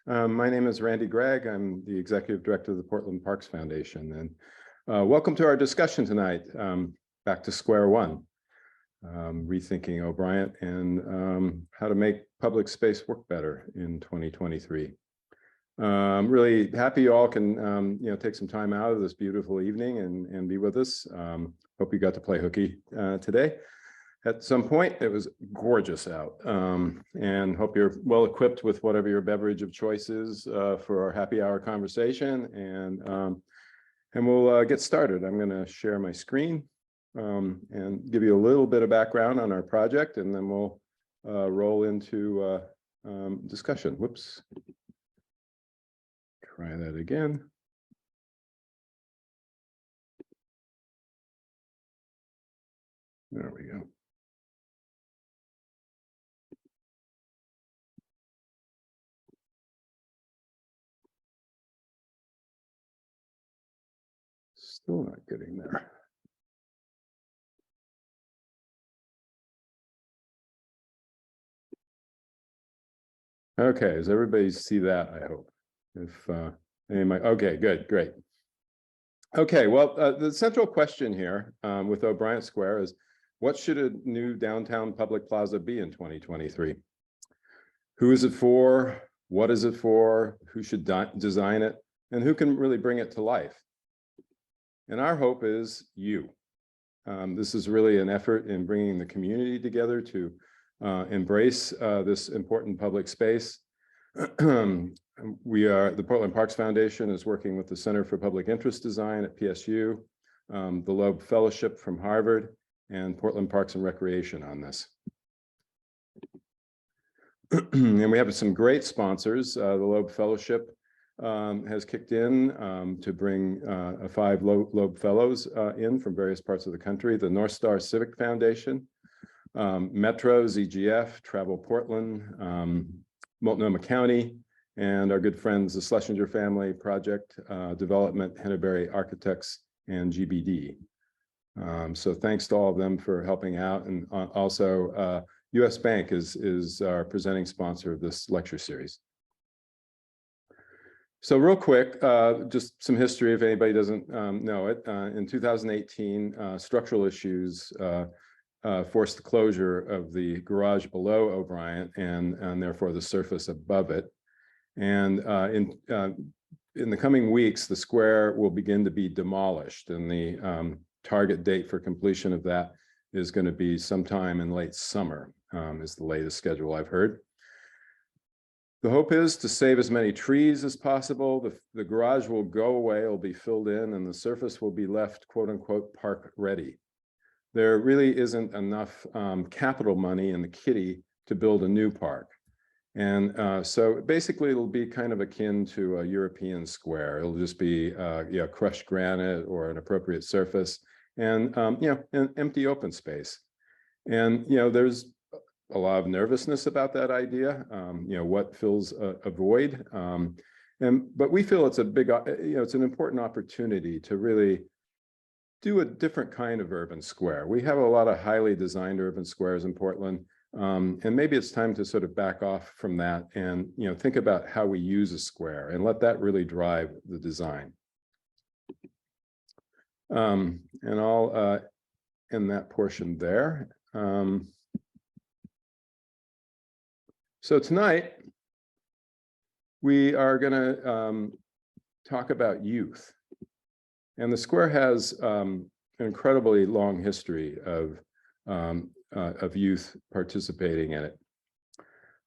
My name is Randy Gregg. I'm the Executive Director of the Portland Parks Foundation. And welcome to our discussion tonight, back to square one, rethinking O'Brien and how to make public space work better in 2023. I'm really happy you all can take some time out of this beautiful evening and be with us. Hope you got to play hooky today. At some point, it was gorgeous out, and hope you're well equipped with whatever your beverage of choice is for our happy hour conversation. And we'll get started. I'm going to share my screen and give you a little bit of background on our project, and then we'll roll into discussion. Whoops. Try that again. There we go. Still not getting there. Okay, does everybody see that? I hope. If anybody, okay, good, great. Okay, well, the central question here with O'Brien Square is, what should a new downtown public plaza be in 2023? Who is it for? What is it for? Who should design it? And who can really bring it to life? And our hope is you. This is really an effort in bringing the community together to embrace this important public space. The Portland Parks Foundation is working with the Center for Public Interest Design at PSU, the Loeb Fellowship from Harvard, and Portland Parks and Recreation on this. And we have some great sponsors. The Loeb Fellowship has kicked in to bring 5 Loeb Fellows in from various parts of the country. The North Star Civic Foundation, Metro, ZGF, Travel Portland, Multnomah County, and our good friends, the Schlesinger Family Project Development, Henneberry Architects, and GBD. So thanks to all of them for helping out. And also US Bank is our presenting sponsor of this lecture series. So real quick, just some history if anybody doesn't know it. In 2018, structural issues forced the closure of the garage below O'Brien and therefore the surface above it. And in the coming weeks, the square will begin to be demolished, and the target date for completion of that is going to be sometime in late summer, is the latest schedule I've heard. The hope is to save as many trees as possible. The garage will go away, it'll be filled in, and the surface will be left, quote unquote, park ready. There really isn't enough capital money in the kitty to build a new park. And so basically it'll be kind of akin to a European square. It'll just be crushed granite or an appropriate surface and an empty open space. And there's a lot of nervousness about that idea. What fills a void? But we feel it's a big, it's an important opportunity to really do a different kind of urban square. We have a lot of highly designed urban squares in Portland, and maybe it's time to sort of back off from that and think about how we use a square and let that really drive the design. And I'll end that portion there. So tonight we are going to talk about youth. And the square has an incredibly long history of youth participating in it.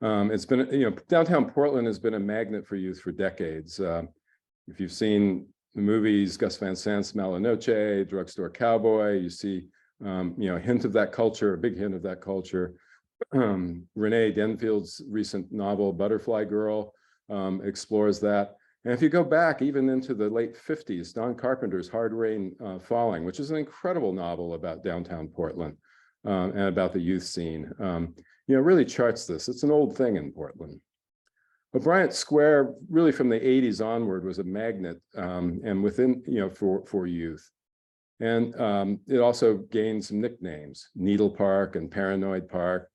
It's been, downtown Portland has been a magnet for youth for decades. If you've seen the movies, Gus Van Sant's Malinoche, Drugstore Cowboy, you see, a hint of that culture, a big hint of that culture. Renee Denfield's recent novel, Butterfly Girl, explores that. And if you go back even into the late 50s, Don Carpenter's Hard Rain Falling, which is an incredible novel about downtown Portland and about the youth scene, really charts this. It's an old thing in Portland. But Bryant Square, really from the 80s onward, was a magnet and within, for youth. And it also gained some nicknames, Needle Park and Paranoid Park.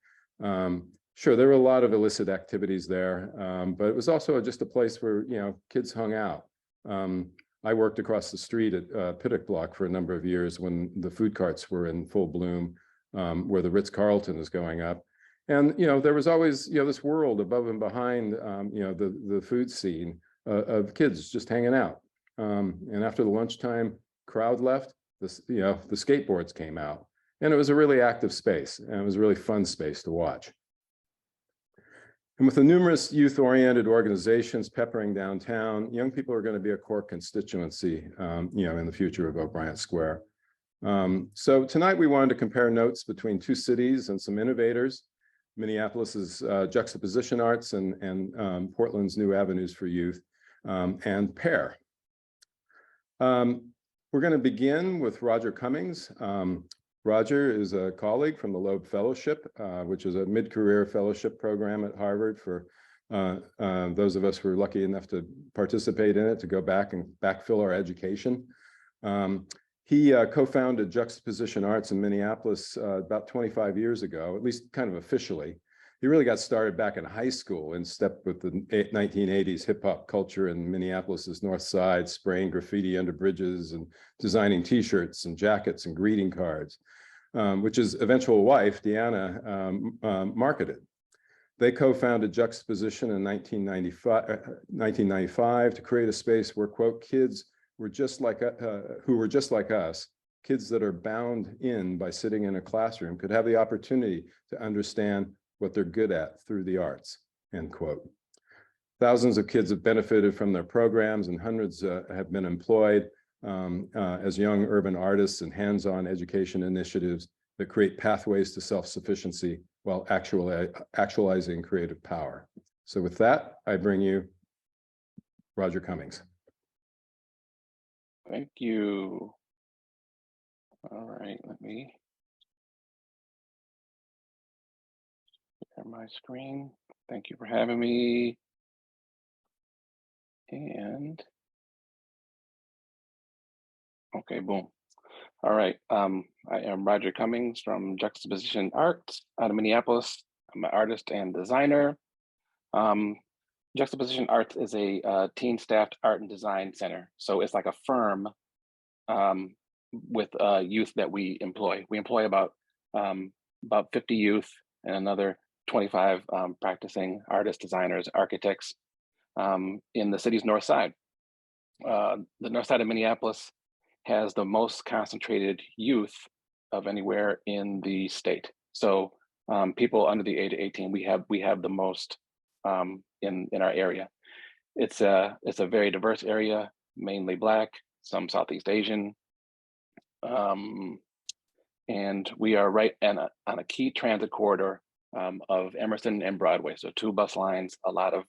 Sure, there were a lot of illicit activities there, but it was also just a place where, kids hung out. I worked across the street at Pittock Block for a number of years when the food carts were in full bloom, where the Ritz-Carlton is going up. And, there was always, this world above and behind, the food scene of kids just hanging out. And after the lunchtime crowd left, the skateboards came out. And it was a really active space, and it was a really fun space to watch. And with the numerous youth-oriented organizations peppering downtown, young people are going to be a core constituency, in the future of O'Brien Square. So tonight we wanted to compare notes between two cities and some innovators, Minneapolis's juxtaposition arts and Portland's new avenues for youth, and pair. We're going to begin with Roger Cummings. Roger is a colleague from the Loeb Fellowship, which is a mid-career fellowship program at Harvard for those of us who are lucky enough to participate in it, to go back and backfill our education. He co-founded Juxtaposition Arts in Minneapolis about 25 years ago, at least kind of officially. He really got started back in high school in step with the 1980s hip-hop culture in Minneapolis's North Side, spraying graffiti under bridges and designing T-shirts and jackets and greeting cards, which his eventual wife, Deanna, marketed. They co-founded Juxtaposition in 1995 to create a space where, quote, kids were just like who were just like us, kids that are bound in by sitting in a classroom, could have the opportunity to understand what they're good at through the arts, end quote. Thousands of kids have benefited from their programs, and hundreds have been employed as young urban artists and hands-on education initiatives that create pathways to self-sufficiency while actualizing creative power. So with that, I bring you Roger Cummings. Thank you. All right, let me share my screen. Thank you for having me. And okay, boom. All right, I am Roger Cummings from Juxtaposition Arts out of Minneapolis. I'm an artist and designer. Juxtaposition Arts is a teen-staffed art and design center. So it's like a firm with youth that we employ. We employ about 50 youth and another 25 practicing artists, designers, architects in the city's north side. The north side of Minneapolis has the most concentrated youth of anywhere in the state. So people under the age of 18, we have the most in our area. It's a very diverse area, mainly Black, some Southeast Asian, and we are right on a key transit corridor of Emerson and Broadway. So 2 bus lines, a lot of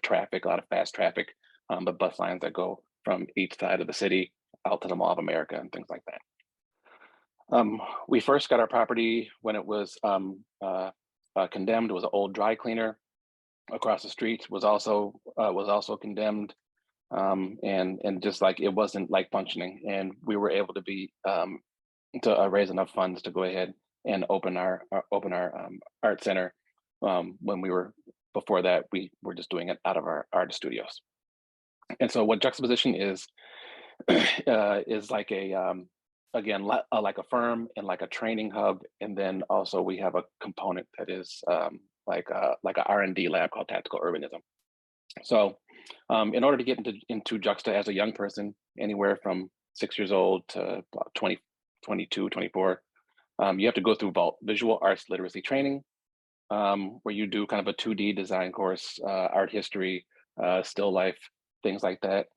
traffic, a lot of fast traffic, but bus lines that go from each side of the city out to the Mall of America and things like that. We first got our property when it was condemned. It was an old dry cleaner across the street, was also condemned, and just like it wasn't like functioning. And we were able to raise enough funds to go ahead and open our art center. When we were, before that, we were just doing it out of our art studios. And so what Juxtaposition is like again, like a firm and like a training hub. And then also we have a component that is like a R&D lab called Tactical Urbanism. So in order to get into Juxta as a young person, anywhere from 6 years old to about 20, 22, 24, you have to go through visual arts literacy training, where you do kind of a 2D design course, art history, still life, things like that.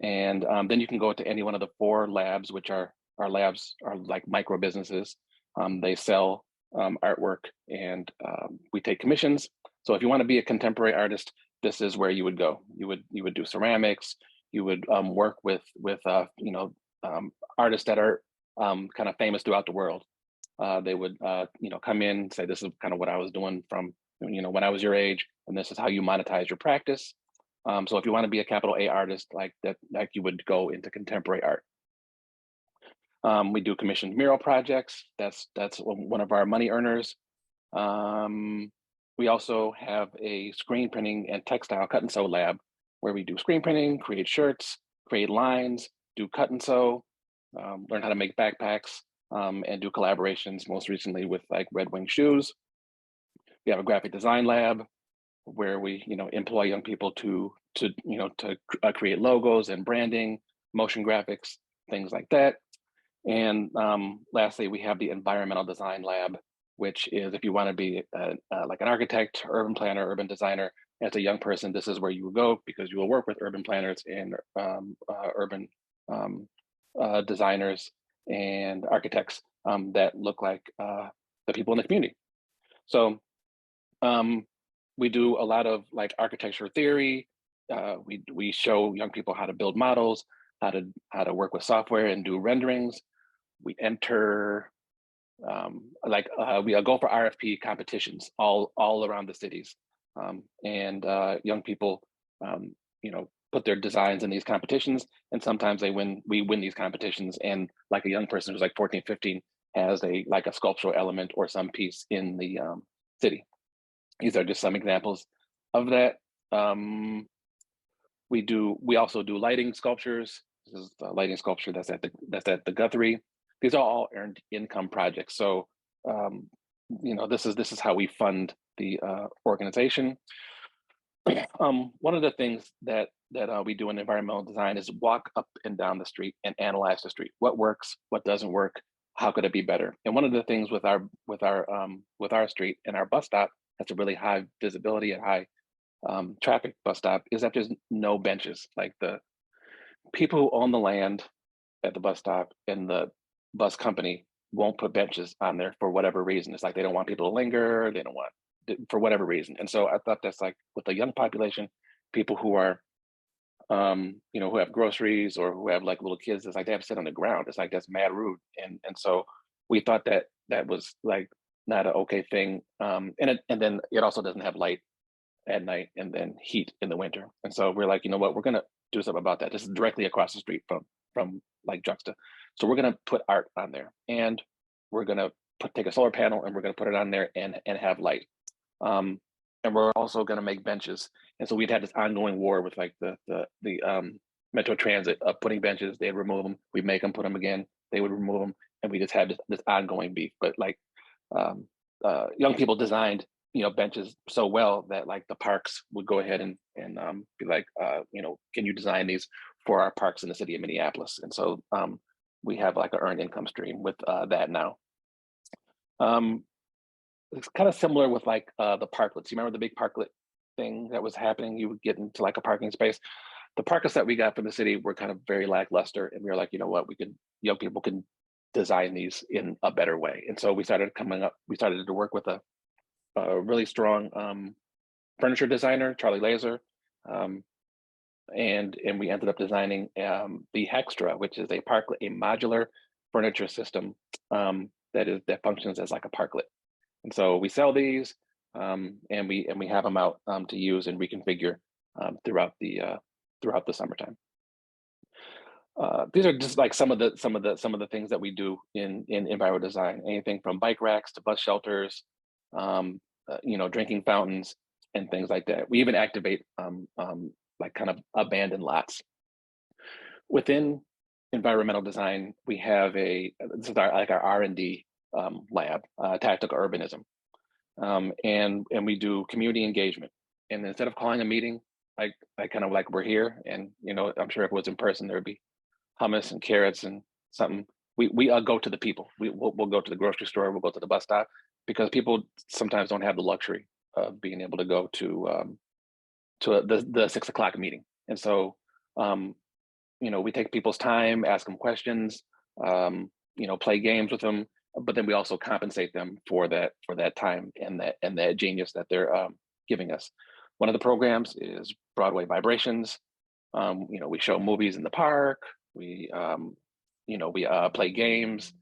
And then you can go to any one of the 4 labs, which our labs are like micro businesses. They sell artwork, and we take commissions. So if you want to be a contemporary artist, this is where you would go. You would do ceramics. You would work with artists that are kind of famous throughout the world. They would come in and say, this is kind of what I was doing from when I was your age, and this is how you monetize your practice. So if you want to be a capital A artist like that, like you would go into contemporary art. We do commissioned mural projects. That's one of our money earners. We also have a screen printing and textile cut and sew lab where we do screen printing, create shirts, create lines, do cut and sew, learn how to make backpacks, and do collaborations, most recently with like Red Wing Shoes. We have a graphic design lab where we, employ young people to create logos and branding, motion graphics, things like that. And lastly, we have the environmental design lab, which is if you want to be like an architect, urban planner, urban designer, as a young person, this is where you will go because you will work with urban planners and urban designers and architects that look like the people in the community. So we do a lot of like architecture theory. We show young people how to build models, how to work with software and do renderings. We enter we go for RFP competitions all around the cities, and young people, put their designs in these competitions, and sometimes we win these competitions, and like a young person who's like 14, 15 has a sculptural element or some piece in the city. These are just some examples of that. We also do lighting sculptures. This is the lighting sculpture that's at the Guthrie. These are all earned income projects. So this is how we fund the organization. One of the things that we do in environmental design is walk up and down the street and analyze the street. What works? What doesn't work? How could it be better? And one of the things with our street and our bus stop that's a really high visibility and high traffic bus stop is that there's no benches. Like the people who own the land at the bus stop and the bus company won't put benches on there for whatever reason. It's like they don't want people to linger. They don't want for whatever reason. And so I thought that's like with the young population, people who are who have groceries or who have like little kids, it's like they have to sit on the ground. It's like that's mad rude. And so we thought that was like not an okay thing. And then it also doesn't have light at night and then heat in the winter. And so we're like, you know what, we're gonna do something about that. This is directly across the street from like Juxta. So we're gonna put art on there, and we're gonna take a solar panel and we're gonna put it on there and have light. And we're also gonna make benches. And so we'd had this ongoing war with like the Metro Transit of putting benches. They'd remove them, we'd make them, put them again. They would remove them, and we just had this ongoing beef. But like young people designed benches so well that like the parks would go ahead and be like, can you design these for our parks in the city of Minneapolis? And so we have like an earned income stream with that now. It's kind of similar with like the parklets. You remember the big parklet thing that was happening? You would get into like a parking space. The parklets that we got from the city were kind of very lackluster, and we were like, you know what, young people can design these in a better way. And so we started to work with a really strong furniture designer, Charlie Laser, and we ended up designing the Hextra, which is a modular furniture system that functions as like a parklet. And so we sell these, and we have them out to use and reconfigure throughout the summertime. These are just like some of the things that we do in environmental design. Anything from bike racks to bus shelters, drinking fountains and things like that. We even activate like kind of abandoned lots. Within environmental design, we have this is our R&D lab, tactical urbanism, and we do community engagement. And instead of calling a meeting, I kind of like we're here, and I'm sure if it was in person, there would be hummus and carrots and something. We go to the people. We'll go to the grocery store. We'll go to the bus stop, because people sometimes don't have the luxury of being able to go to the 6 o'clock meeting. And so we take people's time, ask them questions, play games with them, but then we also compensate them for that time and that genius that they're giving us. One of the programs is Broadway Vibrations. We show movies in the park. We play games.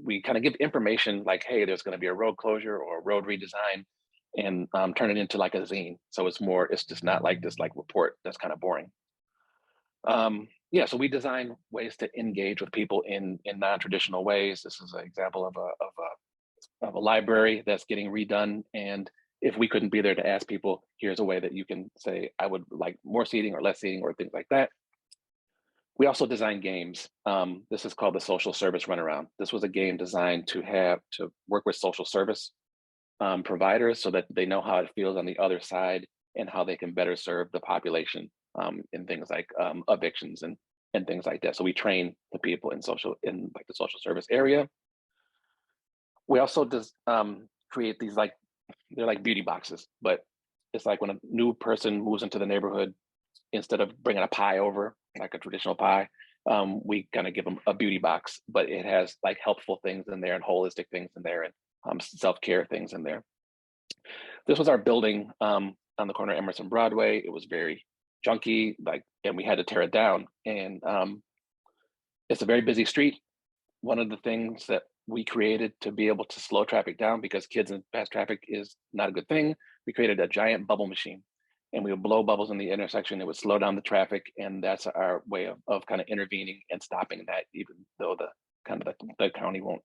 We kind of give information like, hey, there's going to be a road closure or a road redesign, and turn it into like a zine. So it's just not like this like report that's kind of boring. So we design ways to engage with people in non-traditional ways. This is an example of of a library that's getting redone. And if we couldn't be there to ask people, here's a way that you can say, I would like more seating or less seating or things like that. We also design games. This is called the Social Service Runaround. This was a game designed to work with social service providers so that they know how it feels on the other side and how they can better serve the population in things like evictions and things like that. So we train the people in like the social service area. We also just create these they're like beauty boxes, but it's like when a new person moves into the neighborhood, instead of bringing a pie over like a traditional pie, we kind of give them a beauty box, but it has like helpful things in there and holistic things in there and self-care things in there. This was our building on the corner of Emerson Broadway. It was very junky, and we had to tear it down. And it's a very busy street. One of the things that we created to be able to slow traffic down, because kids in fast traffic is not a good thing, we created a giant bubble machine. And we would blow bubbles in the intersection. It would slow down the traffic, and that's our way of kind of intervening and stopping that, even though the county won't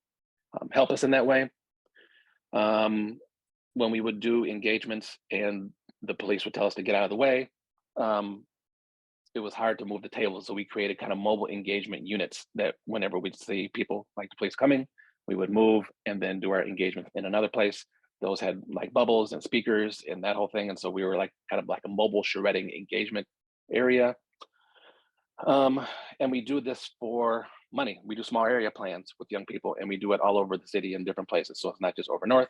help us in that way. When we would do engagements and the police would tell us to get out of the way, it was hard to move the tables. So we created kind of mobile engagement units that whenever we'd see people like the police coming, we would move and then do our engagement in another place. Those had like bubbles and speakers and that whole thing. And so we were like kind of like a mobile shredding engagement area. And we do this for money. We do small area plans with young people, and we do it all over the city in different places. So it's not just over north.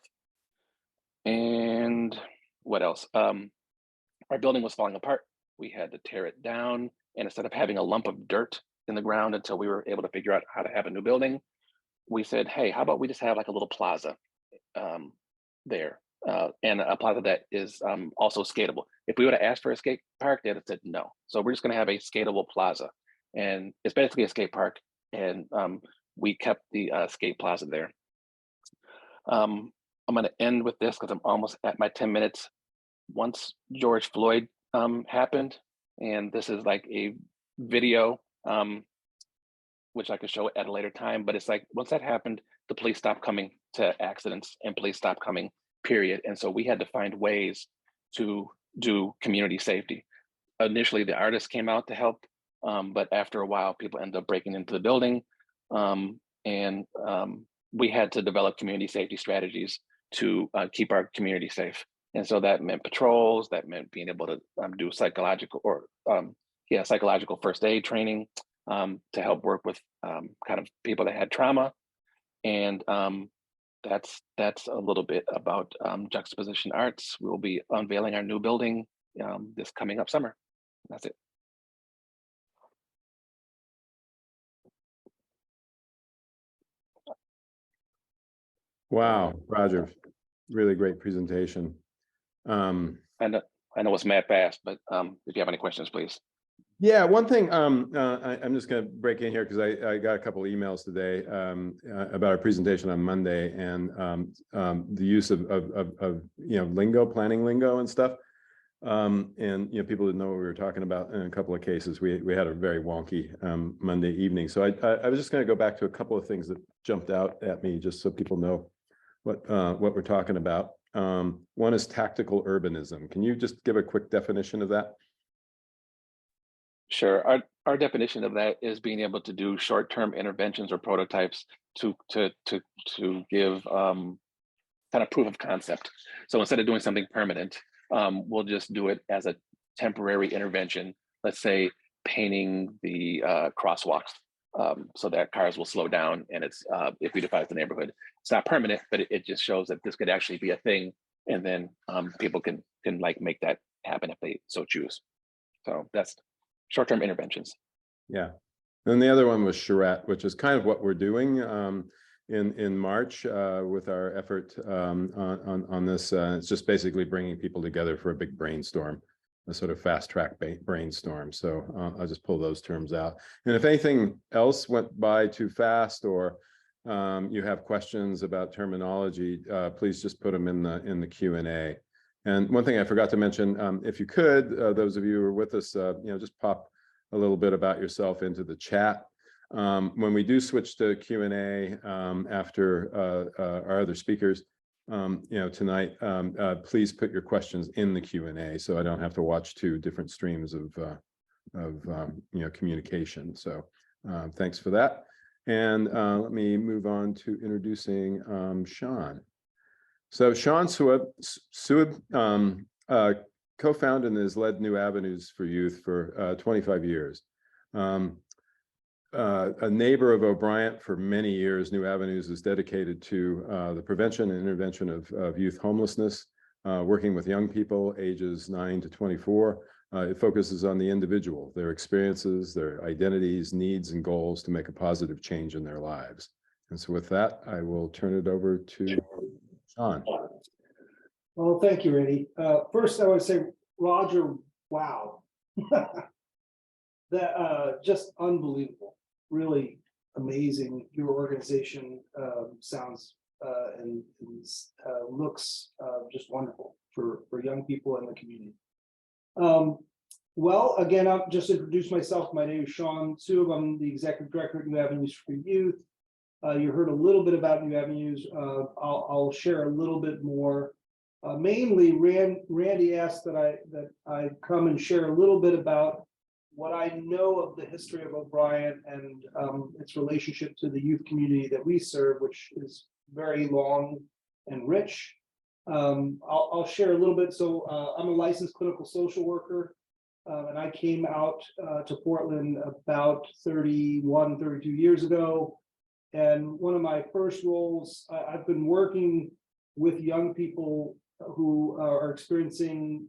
And what else? Our building was falling apart. We had to tear it down. And instead of having a lump of dirt in the ground until we were able to figure out how to have a new building, we said, hey, how about we just have like a little plaza there, and a plaza that is also skatable. If we would have asked for a skate park, they'd have said no. So we're just going to have a skatable plaza, and it's basically a skate park. And we kept the skate plaza there. I'm going to end with this because I'm almost at my 10 minutes. Once George Floyd happened, and this is like a video, which I could show at a later time, but it's like, once that happened, the police stopped coming to accidents and police stopped coming, period. And so we had to find ways to do community safety. Initially, the artists came out to help, but after a while, people ended up breaking into the building. We had to develop community safety strategies to keep our community safe. And so that meant patrols, that meant being able to do psychological first aid training to help work with kind of people that had trauma. And that's a little bit about Juxtaposition Arts. We will be unveiling our new building this coming up summer. That's it. Wow, Roger, really great presentation. I know it's mad fast, but if you have any questions, please. Yeah, one thing, I'm just going to break in here because I got a couple of emails today about our presentation on Monday, and the use of lingo, planning lingo and stuff. And people didn't know what we were talking about in a couple of cases. We had a very wonky Monday evening. So I was just going to go back to a couple of things that jumped out at me, just so people know what we're talking about. One is tactical urbanism. Can you just give a quick definition of that? Sure. Our definition of that is being able to do short-term interventions or prototypes to give kind of proof of concept. So instead of doing something permanent, we'll just do it as a temporary intervention. Let's say painting the crosswalks so that cars will slow down, and it's it beautifies the neighborhood. It's not permanent, but it just shows that this could actually be a thing, and then people can like make that happen if they so choose. So that's short-term interventions. Yeah. And the other one was charrette, which is kind of what we're doing in March with our effort on this. It's just basically bringing people together for a big brainstorm, a sort of fast track brainstorm. So I'll just pull those terms out. And if anything else went by too fast, or you have questions about terminology, please just put them in the Q&A. And one thing I forgot to mention, if you could, those of you who are with us, just pop a little bit about yourself into the chat. When we do switch to Q&A after our other speakers, tonight, please put your questions in the Q&A so I don't have to watch two different streams of communication. So thanks for that. And let me move on to introducing Sean. So Sean Suib co-founded and has led New Avenues for Youth for 25 years. A neighbor of O'Brien for many years, New Avenues is dedicated to the prevention and intervention of youth homelessness, working with young people ages 9 to 24. It focuses on the individual, their experiences, their identities, needs, and goals to make a positive change in their lives. And so with that, I will turn it over to Sean. Well, thank you, Randy. First, I want to say, Roger, wow. That just unbelievable, really amazing. Your organization sounds and looks just wonderful for young people in the community. Well, again, I'll just introduce myself. My name is Sean Suib. I'm the executive director at New Avenues for Youth. You heard a little bit about New Avenues. I'll share a little bit more. Mainly, Randy asked that I come and share a little bit about what I know of the history of O'Brien and its relationship to the youth community that we serve, which is very long and rich. I'll share a little bit. So I'm a licensed clinical social worker, and I came out to Portland about 32 years ago. And one of my first roles, I've been working with young people who are experiencing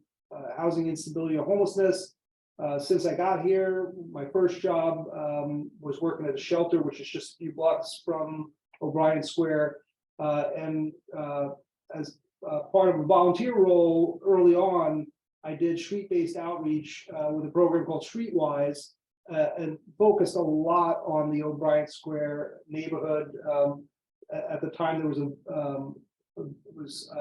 housing instability or homelessness. Since I got here, my first job was working at a shelter, which is just a few blocks from O'Brien Square. And as part of a volunteer role early on, I did street-based outreach with a program called Streetwise and focused a lot on the O'Brien Square neighborhood. At the time, there was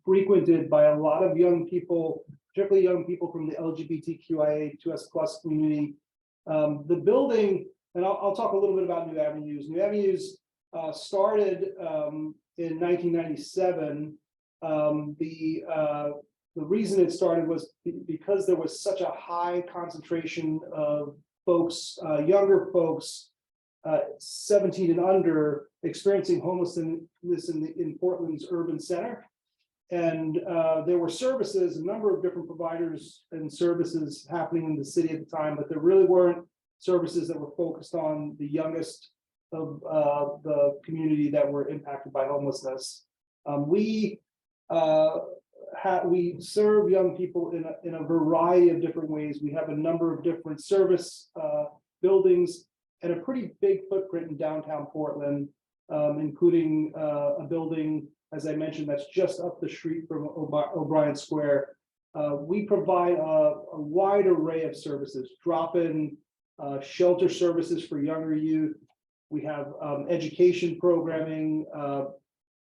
frequented by a lot of young people, particularly young people from the LGBTQIA2S+ community. The building, and I'll talk a little bit about New Avenues. New Avenues started in 1997. The reason it started was because there was such a high concentration of folks, younger folks, 17 and under, experiencing homelessness in Portland's urban center. And there were services, a number of different providers and services happening in the city at the time, but there really weren't services that were focused on the youngest of the community that were impacted by homelessness. We serve young people in a variety of different ways. We have a number of different service buildings and a pretty big footprint in downtown Portland, including a building, as I mentioned, that's just up the street from O'Brien Square. We provide a wide array of services, drop-in shelter services for younger youth. We have education programming,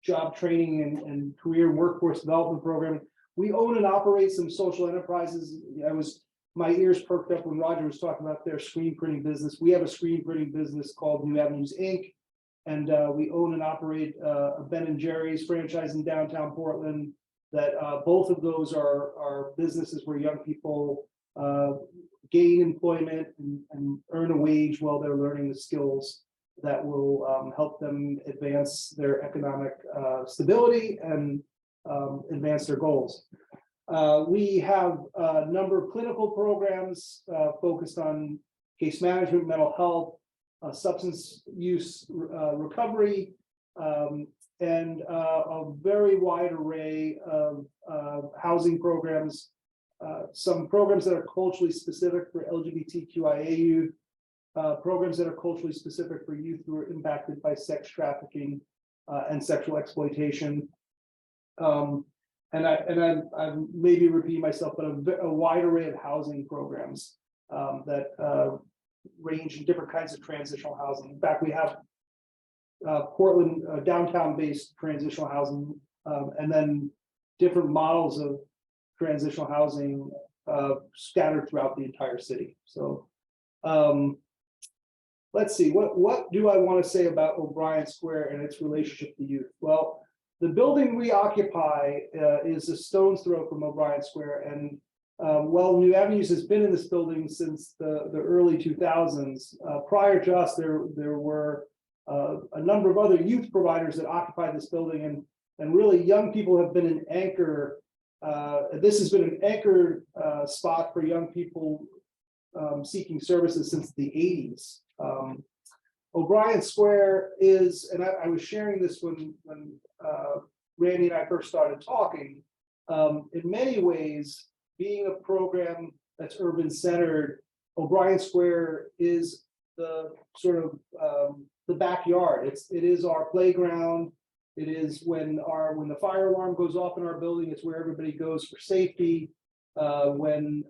job training and career and workforce development programming. We own and operate some social enterprises. My ears perked up when Roger was talking about their screen printing business. We have a screen printing business called New Avenues Inc. And we own and operate a Ben & Jerry's franchise in downtown Portland. That both of those are businesses where young people gain employment and earn a wage while they're learning the skills that will help them advance their economic stability and advance their goals. We have a number of clinical programs focused on case management, mental health, substance use recovery, and a very wide array of housing programs. Some programs that are culturally specific for LGBTQIA youth, programs that are culturally specific for youth who are impacted by sex trafficking and sexual exploitation. And I maybe repeat myself, but a wide array of housing programs that range in different kinds of transitional housing. In fact, we have Portland downtown-based transitional housing, and then different models of transitional housing scattered throughout the entire city. So let's see, what do I want to say about O'Brien Square and its relationship to youth? Well, the building we occupy is a stone's throw from O'Brien Square, and well, New Avenues has been in this building since the early 2000s. Prior to us, there were a number of other youth providers that occupied this building, and really young people have been an anchor. This has been an anchor spot for young people seeking services since the 80s. O'Brien Square is, and I was sharing this when Randy and I first started talking, in many ways, being a program that's urban centered, O'Brien Square is the sort of the backyard. It is our playground. It is when the fire alarm goes off in our building, it's where everybody goes for safety. When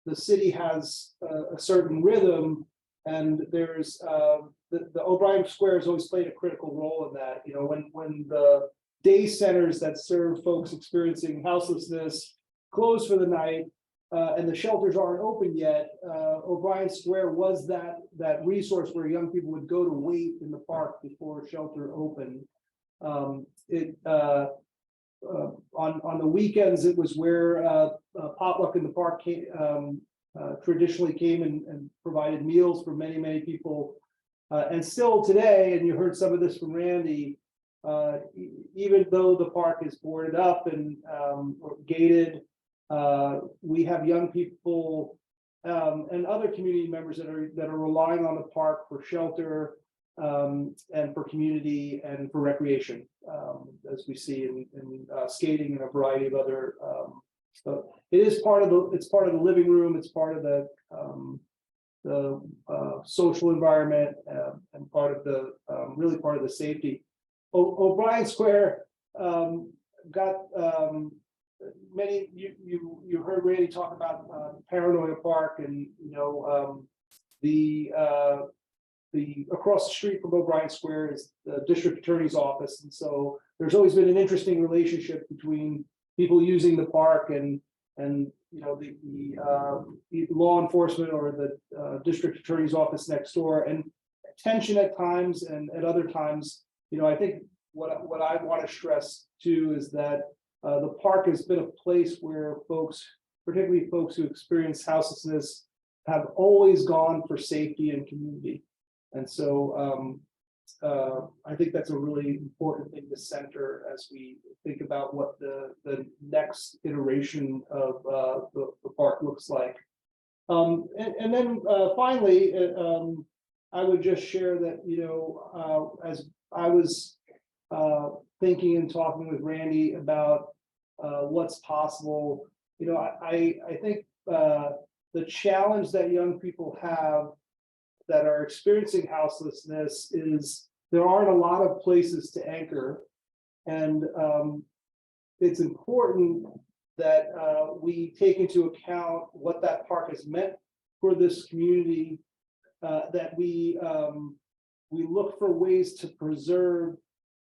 the city has a certain rhythm, and there's the O'Brien Square has always played a critical role in that. You know, when the day centers that serve folks experiencing houselessness close for the night, and the shelters aren't open yet, O'Brien Square was that resource where young people would go to wait in the park before shelter opened. On the weekends, it was where potluck in the park traditionally came and provided meals for many people. And still today, and you heard some of this from Randy, even though the park is boarded up and gated, we have young people and other community members that are relying on the park for shelter and for community and for recreation, as we see in skating and a variety of other. So it is part of the living room. It's part of the social environment and part of the really part of the safety. O'Brien Square got many. You heard Randy talk about Paranoia Park, and the across the street from O'Brien Square is the district attorney's office, and so there's always been an interesting relationship between people using the park and the law enforcement or the district attorney's office next door, and tension at times, and at other times, I think what I want to stress too is that the park has been a place where folks, particularly folks who experience houselessness, have always gone for safety and community. And so I think that's a really important thing to center as we think about what the next iteration of the park looks like. And then finally, I would just share that, as I was thinking and talking with Randy about what's possible, I think the challenge that young people have that are experiencing houselessness is there aren't a lot of places to anchor, and it's important that we take into account what that park has meant for this community, that we look for ways to preserve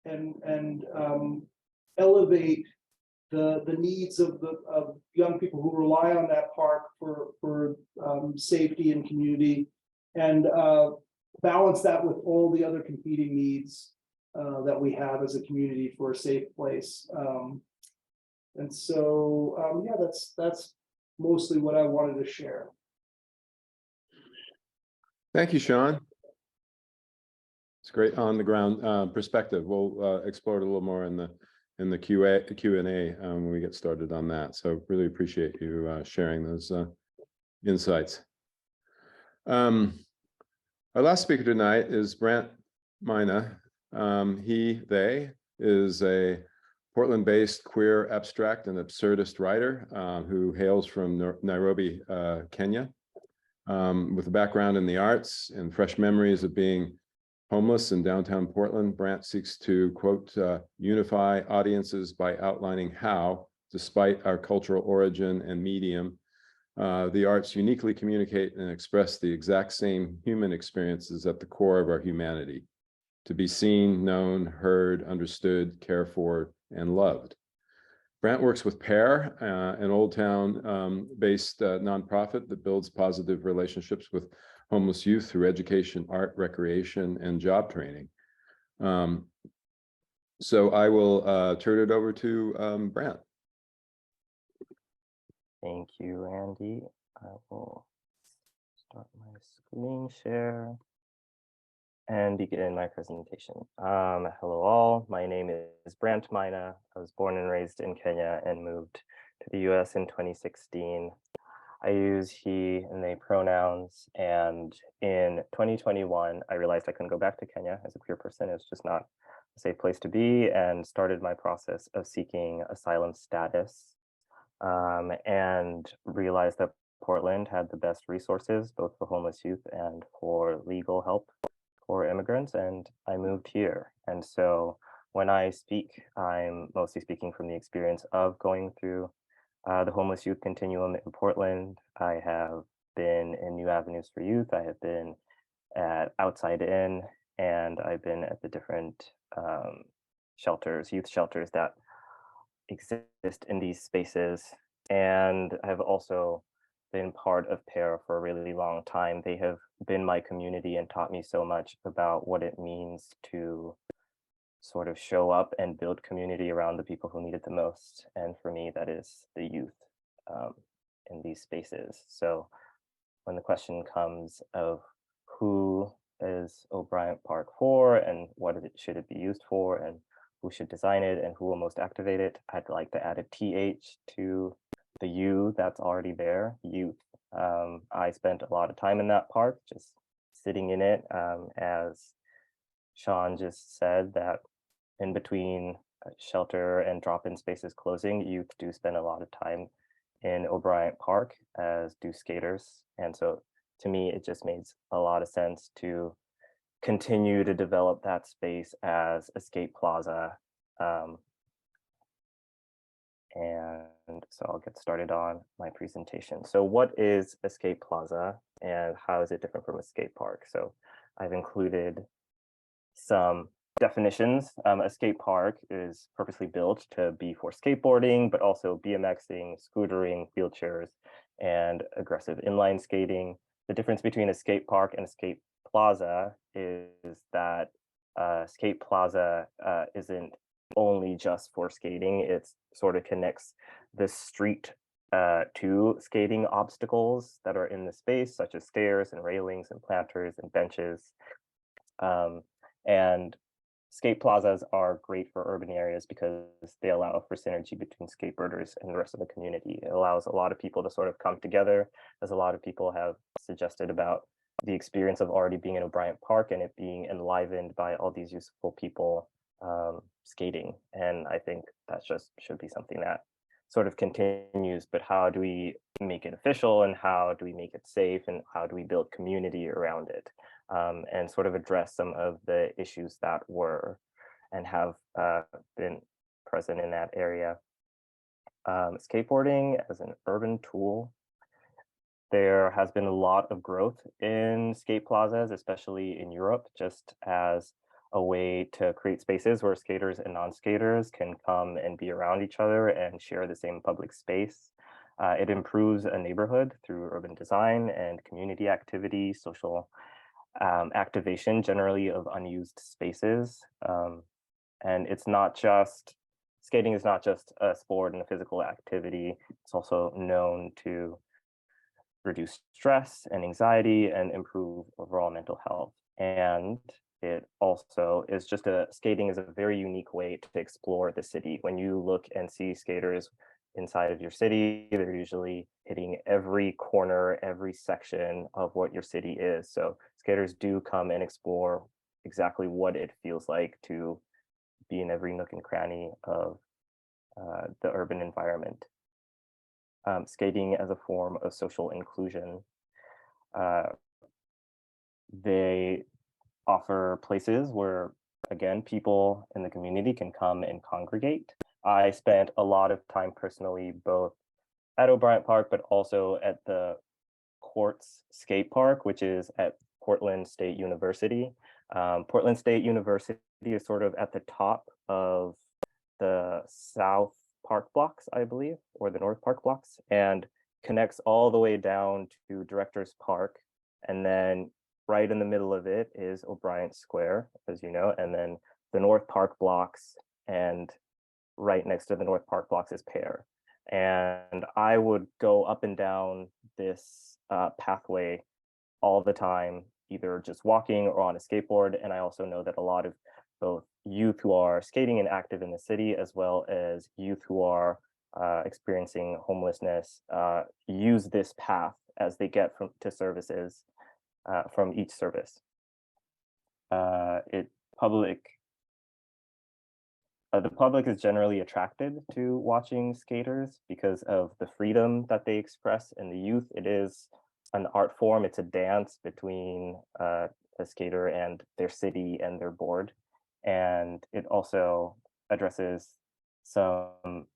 and elevate the needs of young people who rely on that park for safety and community, and balance that with all the other competing needs that we have as a community for a safe place. And so, yeah, that's mostly what I wanted to share. Thank you, Sean. It's great on the ground perspective. We'll explore it a little more in the Q&A when we get started on that. So really appreciate you sharing those insights. Our last speaker tonight is Brant Mina. They is a Portland-based queer abstract and absurdist writer who hails from Nairobi, Kenya, with a background in the arts and fresh memories of being homeless in downtown Portland. Brant seeks to, quote, unify audiences by outlining how, despite our cultural origin and medium, the arts uniquely communicate and express the exact same human experiences at the core of our humanity: to be seen, known, heard, understood, cared for, and loved. Brant works with PAIR, an Old Town based nonprofit that builds positive relationships with homeless youth through education, art, recreation, and job training. So I will turn it over to Brant. Thank you, Andy. I will start my screen share and begin my presentation. Hello all, my name is Brant Mina. I was born and raised in Kenya and moved to the US in 2016. I use he and they pronouns, and in 2021, I realized I couldn't go back to Kenya as a queer person. It was just not a safe place to be, and started my process of seeking asylum status, and realized that Portland had the best resources, both for homeless youth and for legal help for immigrants, and I moved here. And so when I speak, I'm mostly speaking from the experience of going through the homeless youth continuum in Portland. I have been in New Avenues for Youth. I have been at Outside In, and I've been at the different shelters, youth shelters that exist in these spaces. And I've also been part of PAIR for a really long time. They have been my community and taught me so much about what it means to sort of show up and build community around the people who need it the most. And for me, that is the youth in these spaces. So when the question comes of who is O'Brien Park for and what should it be used for and who should design it and who will most activate it, I'd like to add a TH to the U that's already there, youth. I spent a lot of time in that park, just sitting in it, as Sean just said, that in between shelter and drop-in spaces closing, youth do spend a lot of time in O'Brien Park, as do skaters. And so to me, it just makes a lot of sense to continue to develop that space as a skate plaza. And so I'll get started on my presentation. So what is a skate plaza and how is it different from a skate park? So I've included some definitions. A skate park is purposely built to be for skateboarding, but also BMXing, scootering, wheelchairs, and aggressive inline skating. The difference between a skate park and a skate plaza is that skate plaza isn't only just for skating. It sort of connects the street to skating obstacles that are in the space, such as stairs and railings and planters and benches. And skate plazas are great for urban areas because they allow for synergy between skateboarders and the rest of the community. It allows a lot of people to sort of come together, as a lot of people have suggested about the experience of already being in O'Brien Park and it being enlivened by all these useful people skating. And I think that just should be something that sort of continues, but how do we make it official and how do we make it safe and how do we build community around it? And sort of address some of the issues that were and have been present in that area. Skateboarding as an urban tool. There has been a lot of growth in skate plazas, especially in Europe, just as a way to create spaces where skaters and non-skaters can come and be around each other and share the same public space. It improves a neighborhood through urban design and community activity, social activation generally of unused spaces. And it's not just, skating is not just a sport and a physical activity, it's also known to reduce stress and anxiety and improve overall mental health. And it also is just skating is a very unique way to explore the city. When you look and see skaters inside of your city, they're usually hitting every corner, every section of what your city is. So skaters do come and explore exactly what it feels like to be in every nook and cranny of the urban environment. Skating as a form of social inclusion. They offer places where, again, people in the community can come and congregate. I spent a lot of time personally, both at O'Brien Park, but also at the Quartz Skate Park, which is at Portland State University. Portland State University is sort of at the top of the South Park blocks, I believe, or the North Park blocks, and connects all the way down to Directors Park, And then right in the middle of it is O'Brien Square, as you know, and then the North Park blocks, and right next to the North Park blocks is Pear. And I would go up and down this pathway all the time, either just walking or on a skateboard. And I also know that a lot of both youth who are skating and active in the city, as well as youth who are experiencing homelessness, use this path as they get to services from each service. The public is generally attracted to watching skaters because of the freedom that they express. In the youth, it is an art form. It's a dance between a skater and their city and their board. And it also addresses some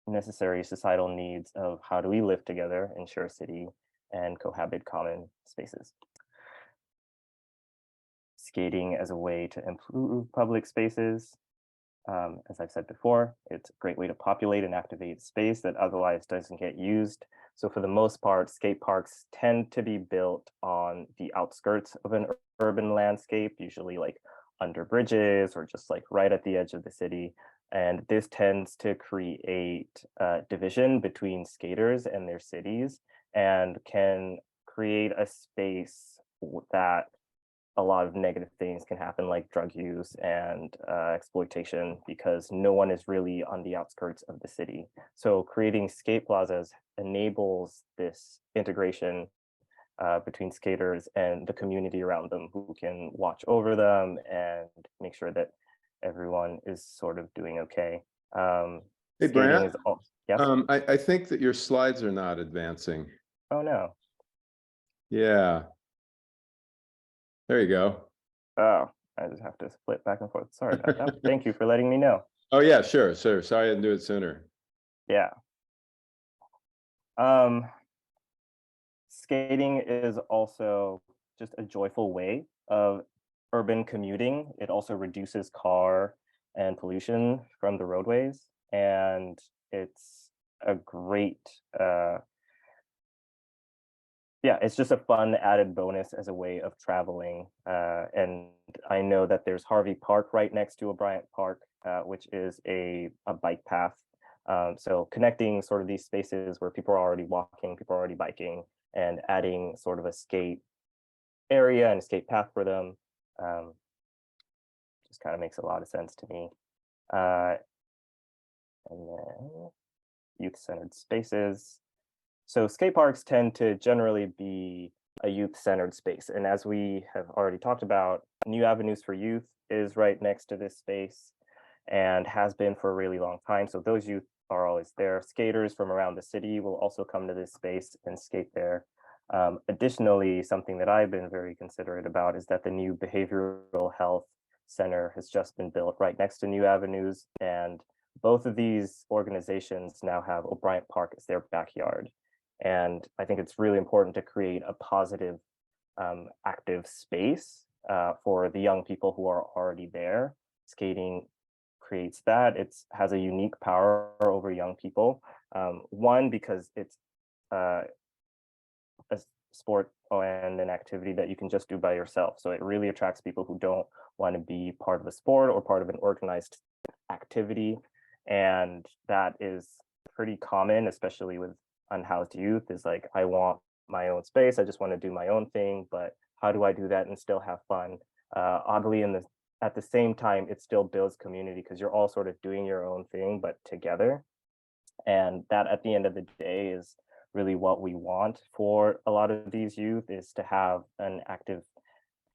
necessary societal needs of how do we live together in share a city and cohabit common spaces. Skating as a way to improve public spaces. As I've said before, it's a great way to populate and activate space that otherwise doesn't get used. So for the most part, skate parks tend to be built on the outskirts of an urban landscape, usually like under bridges or just like right at the edge of the city. And this tends to create division between skaters and their cities, and can create a space that a lot of negative things can happen, like drug use and exploitation, because no one is really on the outskirts of the city. So creating skate plazas enables this integration between skaters and the community around them, who can watch over them and make sure that everyone is sort of doing okay. Hey, Brant, yes? I think that your slides are not advancing. Oh, no. Yeah. There you go. Oh, I just have to split back and forth. Sorry about that. Thank you for letting me know. Oh yeah, sure. Sorry I didn't do it sooner. Yeah. Skating is also just a joyful way of urban commuting. It also reduces car and pollution from the roadways, and it's a great yeah, it's just a fun added bonus as a way of traveling. And I know that there's Harvey Park right next to O'Brien Park, which is a bike path. So connecting sort of these spaces where people are already walking, people are already biking, and adding sort of a skate area and a skate path for them just kind of makes a lot of sense to me. And then youth-centered spaces. So skate parks tend to generally be a youth-centered space. And as we have already talked about, New Avenues for Youth is right next to this space and has been for a really long time. So those youth are always there. Skaters from around the city will also come to this space and skate there. Additionally, something that I've been very considerate about is that the new behavioral health center has just been built right next to New Avenues. And both of these organizations now have O'Brien Park as their backyard. And I think it's really important to create a positive, active space for the young people who are already there. Skating creates that. It has a unique power over young people. One, because it's a sport and an activity that you can just do by yourself. So it really attracts people who don't want to be part of a sport or part of an organized activity. And that is pretty common, especially with unhoused youth, is like, I want my own space. I just want to do my own thing, but how do I do that and still have fun? Oddly, at the same time, it still builds community because you're all sort of doing your own thing, but together. And that at the end of the day is really what we want for a lot of these youth, is to have an active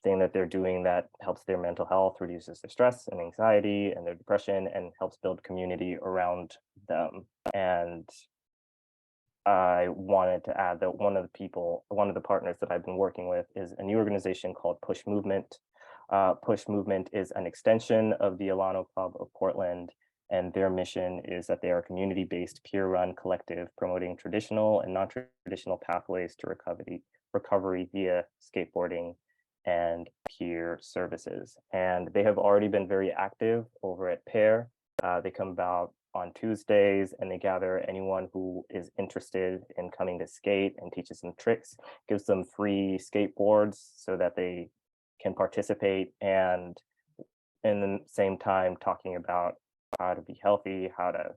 thing that they're doing that helps their mental health, reduces their stress and anxiety and their depression, and helps build community around them. And I wanted to add that one of the partners that I've been working with is a new organization called Push Movement. Push Movement is an extension of the Alano Club of Portland, and their mission is that they are a community-based, peer-run collective promoting traditional and non-traditional pathways to recovery via skateboarding and peer services. And they have already been very active over at Pear. They come about on Tuesdays, and they gather anyone who is interested in coming to skate and teaches them tricks, gives them free skateboards so that they can participate, and in the same time talking about how to be healthy, how to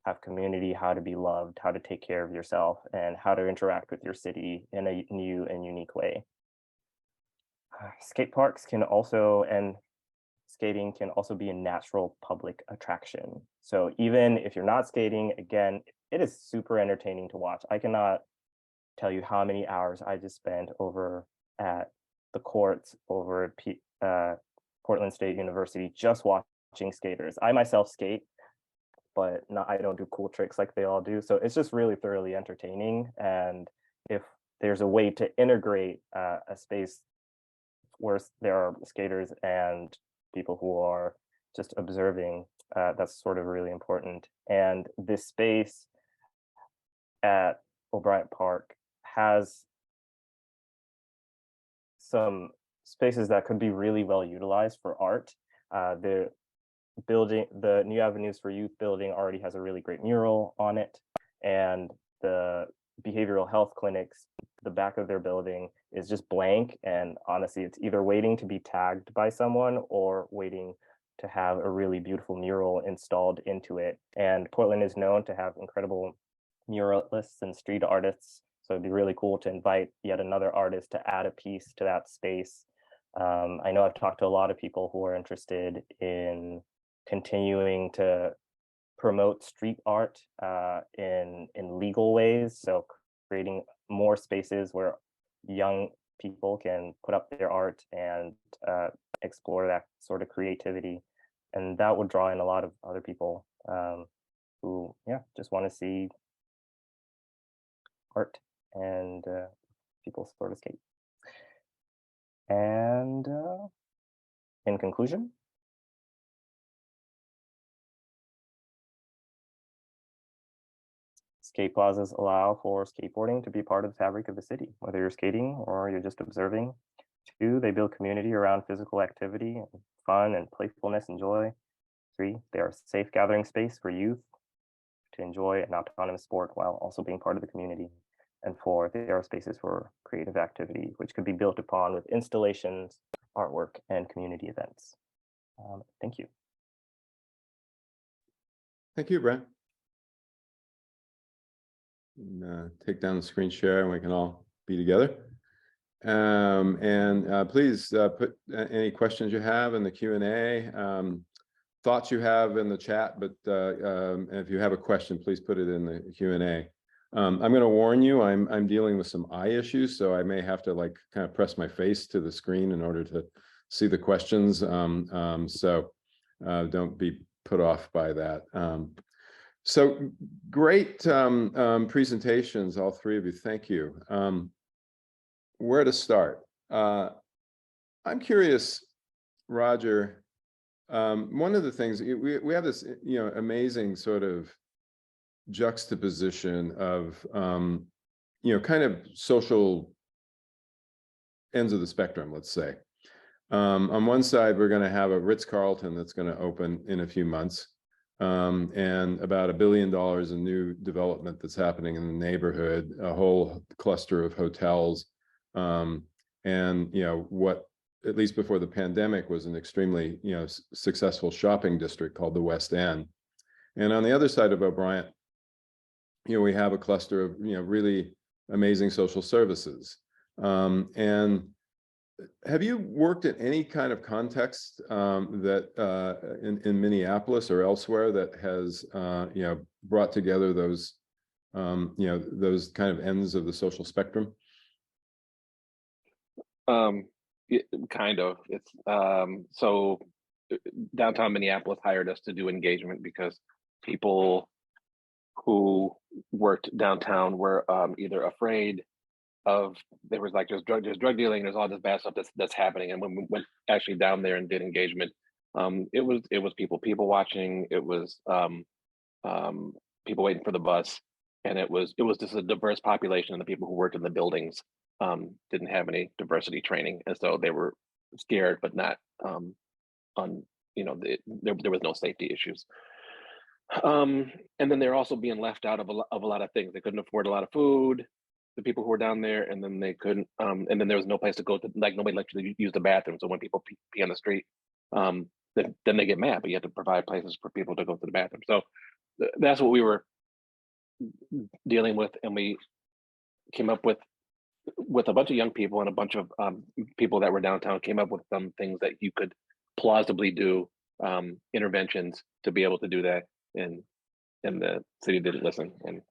have community, how to be loved, how to take care of yourself, and how to interact with your city in a new and unique way. Skate parks can also, and skating can also be a natural public attraction. So even if you're not skating, again, it is super entertaining to watch. I cannot tell you how many hours I just spent over at the courts over at Portland State University just watching skaters. I myself skate, but I don't do cool tricks like they all do. So it's just really thoroughly entertaining. And if there's a way to integrate a space where there are skaters and people who are just observing, that's sort of really important. And this space at O'Brien Park has some spaces that could be really well utilized for art. The New Avenues for Youth building already has a really great mural on it, and the behavioral health clinics, the back of their building is just blank, and honestly it's either waiting to be tagged by someone or waiting to have a really beautiful mural installed into it. And Portland is known to have incredible muralists and street artists, so it'd be really cool to invite yet another artist to add a piece to that space. I know I've talked to a lot of people who are interested in continuing to promote street art in legal ways, so creating more spaces where young people can put up their art and explore that sort of creativity, and that would draw in a lot of other people who just want to see art and people sort of skate. And in conclusion, skate plazas allow for skateboarding to be part of the fabric of the city, whether you're skating or you're just observing. 2, they build community around physical activity, and fun and playfulness and joy. 3, they are a safe gathering space for youth to enjoy an autonomous sport while also being part of the community. And 4, they are spaces for creative activity, which could be built upon with installations, artwork, and community events. Thank you. Thank you, Brent. Take down the screen share and we can all be together. Please put any questions you have in the Q&A, thoughts you have in the chat, but if you have a question, please put it in the Q&A. I'm going to warn you, I'm dealing with some eye issues, so I may have to kind of press my face to the screen in order to see the questions. So don't be put off by that. So great presentations, all three of you. Thank you. Where to start? I'm curious, Roger. One of the things we have this, amazing sort of juxtaposition of, kind of social ends of the spectrum, let's say. On one side, we're going to have a Ritz-Carlton that's going to open in a few months. And about $1 billion in new development that's happening in the neighborhood, a whole cluster of hotels, and what, at least before the pandemic, was an extremely successful shopping district called the West End. And on the other side of O'Brien, we have a cluster of really amazing social services. And have you worked in any kind of context that in Minneapolis or elsewhere that has brought together those those kind of ends of the social spectrum? Kind of. It's so downtown Minneapolis hired us to do engagement because people who worked downtown were either afraid of, there was there's drug dealing, there's all this bad stuff that's happening. And when we went actually down there and did engagement, it was people watching, it was people waiting for the bus, and it was just a diverse population, and the people who worked in the buildings didn't have any diversity training, and so they were scared, but not there was no safety issues. And then they're also being left out of a lot of things. They couldn't afford a lot of food, the people who were down there, and then they couldn't. And then there was no place to go to, like nobody let you use the bathroom. So when people pee on the street, then they get mad. But you have to provide places for people to go to the bathroom. So that's what we were dealing with, and we came up with a bunch of young people and a bunch of people that were downtown. Came up with some things that you could plausibly do, interventions to be able to do that, and the city didn't listen, and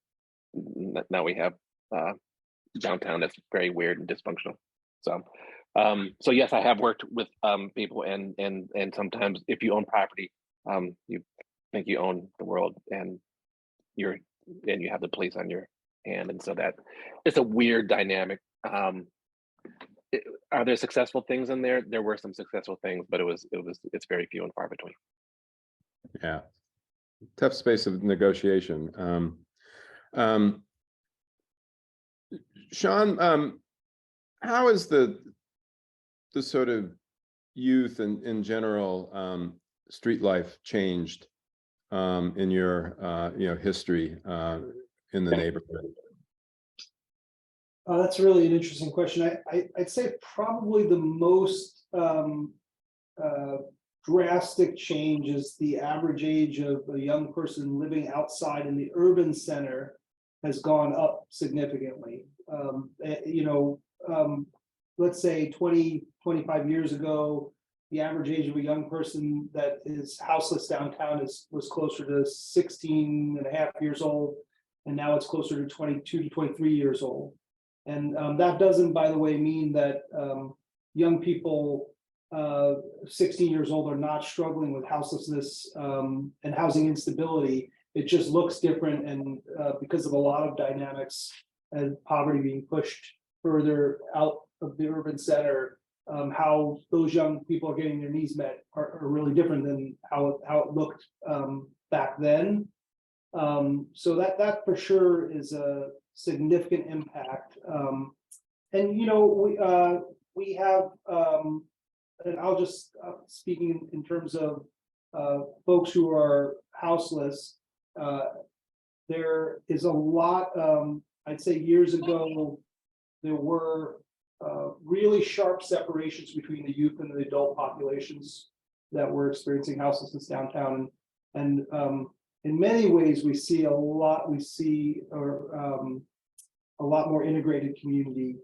now we have downtown that's very weird and dysfunctional. So so yes, I have worked with people, and sometimes if you own property, you think you own the world, and you have the police on your hand, and so that it's a weird dynamic. Are there successful things in there? There were some successful things, but it's very few and far between. Yeah, tough space of negotiation. Sean, how is the sort of youth and in general street life changed in your history in the neighborhood? That's really an interesting question. I'd say probably the most drastic change is the average age of a young person living outside in the urban center has gone up significantly. Let's say 20, 25 years ago, the average age of a young person that is houseless downtown was closer to 16 and a half years old, and now it's closer to 22 to 23 years old. And that doesn't, by the way, mean that young people 16 years old are not struggling with houselessness and housing instability. It just looks different, and because of a lot of dynamics and poverty being pushed further out of the urban center, how those young people are getting their needs met are really different than how it looked back then. So that for sure is a significant impact. And we have, and I'll just speaking in terms of folks who are houseless. There is a lot. I'd say years ago there were really sharp separations between the youth and the adult populations that were experiencing houselessness downtown, and in many ways we see a lot more integrated community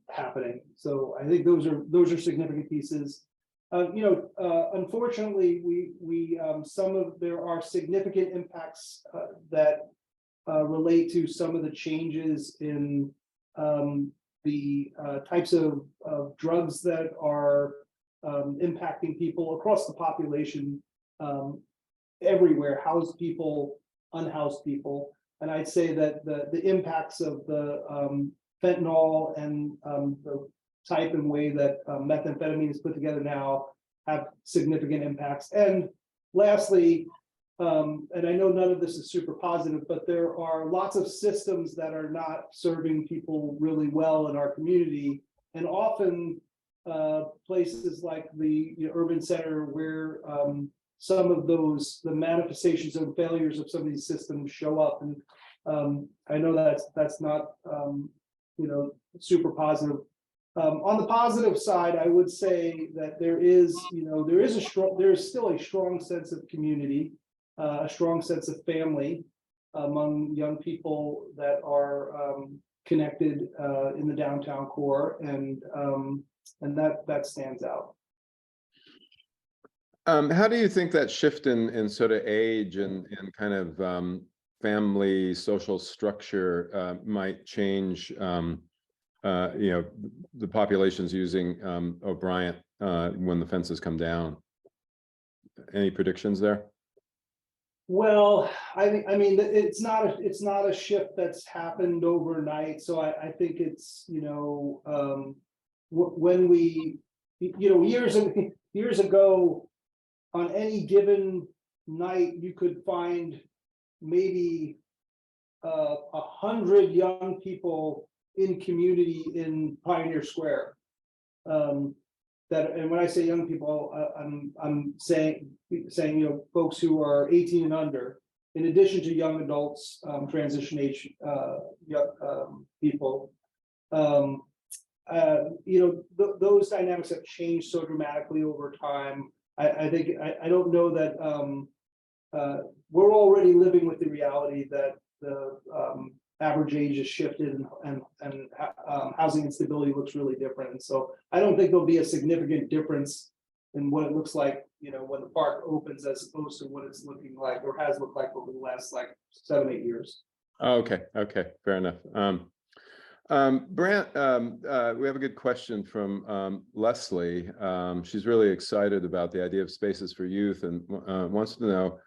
happening. So I think those are significant pieces. Unfortunately, there are significant impacts that relate to some of the changes in the types of drugs that are impacting people across the population, everywhere, housed people, unhoused people. And I'd say that the impacts of the fentanyl and the type and way that methamphetamine is put together now have significant impacts. And lastly, and I know none of this is super positive, but there are lots of systems that are not serving people really well in our community, and often places like the urban center where some of the manifestations and failures of some of these systems show up. And I know that's not super positive. On the positive side, I would say that there is still a strong sense of community, a strong sense of family among young people that are connected in the downtown core, and that stands out. How do you think that shift in sort of age and kind of family social structure might change the populations using O'Brien when the fences come down? Any predictions there? Well, I mean, it's not a shift that's happened overnight. So I think it's when we years ago, on any given night, you could find maybe 100 young people in community in Pioneer Square. that, and when I say young people, I'm saying, folks who are 18 and under, in addition to young adults, transition age, young people. Those dynamics have changed so dramatically over time. I think I don't know that we're already living with the reality that the average age has shifted and housing instability looks really different. And so I don't think there'll be a significant difference in what it looks like, when the park opens, as opposed to what it's looking like or has looked like over the last 7-8 years. Okay, fair enough. Brant, we have a good question from Leslie. She's really excited about the idea of spaces for youth and wants to know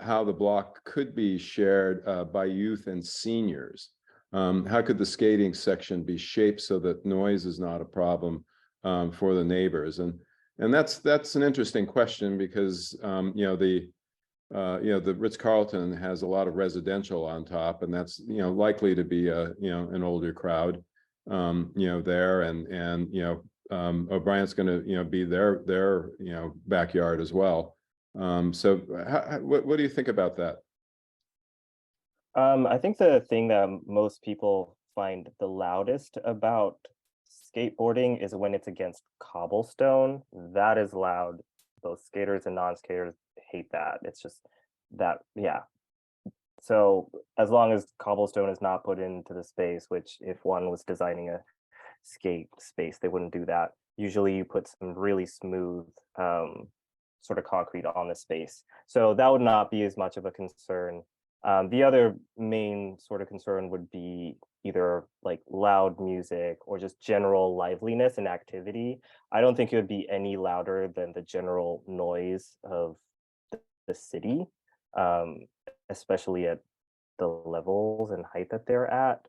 how the block could be shared by youth and seniors. How could the skating section be shaped so that noise is not a problem for the neighbors? And that's an interesting question because the Ritz-Carlton has a lot of residential on top, and that's likely to be an older crowd there, and O'Brien's going to be their backyard as well. So what do you think about that? I think the thing that most people find the loudest about skateboarding is when it's against cobblestone. That is loud. Both skaters and non-skaters hate that. It's just that, yeah. So as long as cobblestone is not put into the space, which if one was designing a skate space, they wouldn't do that. Usually you put some really smooth sort of concrete on the space. So that would not be as much of a concern. The other main sort of concern would be either like loud music or just general liveliness and activity. I don't think it would be any louder than the general noise of the city, especially at the levels and height that they're at.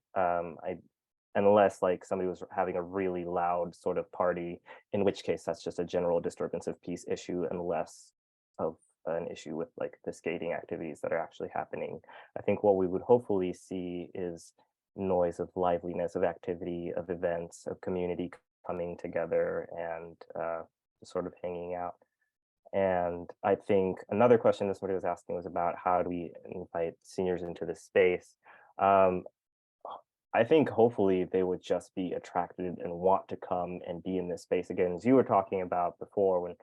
Unless like somebody was having a really loud sort of party, in which case that's just a general disturbance of peace issue and less of an issue with like the skating activities that are actually happening. I think what we would hopefully see is noise of liveliness, of activity, of events, of community coming together and sort of hanging out. And I think another question that somebody was asking was about how do we invite seniors into the space? I think hopefully they would just be attracted and want to come and be in this space again, as you were talking about before, when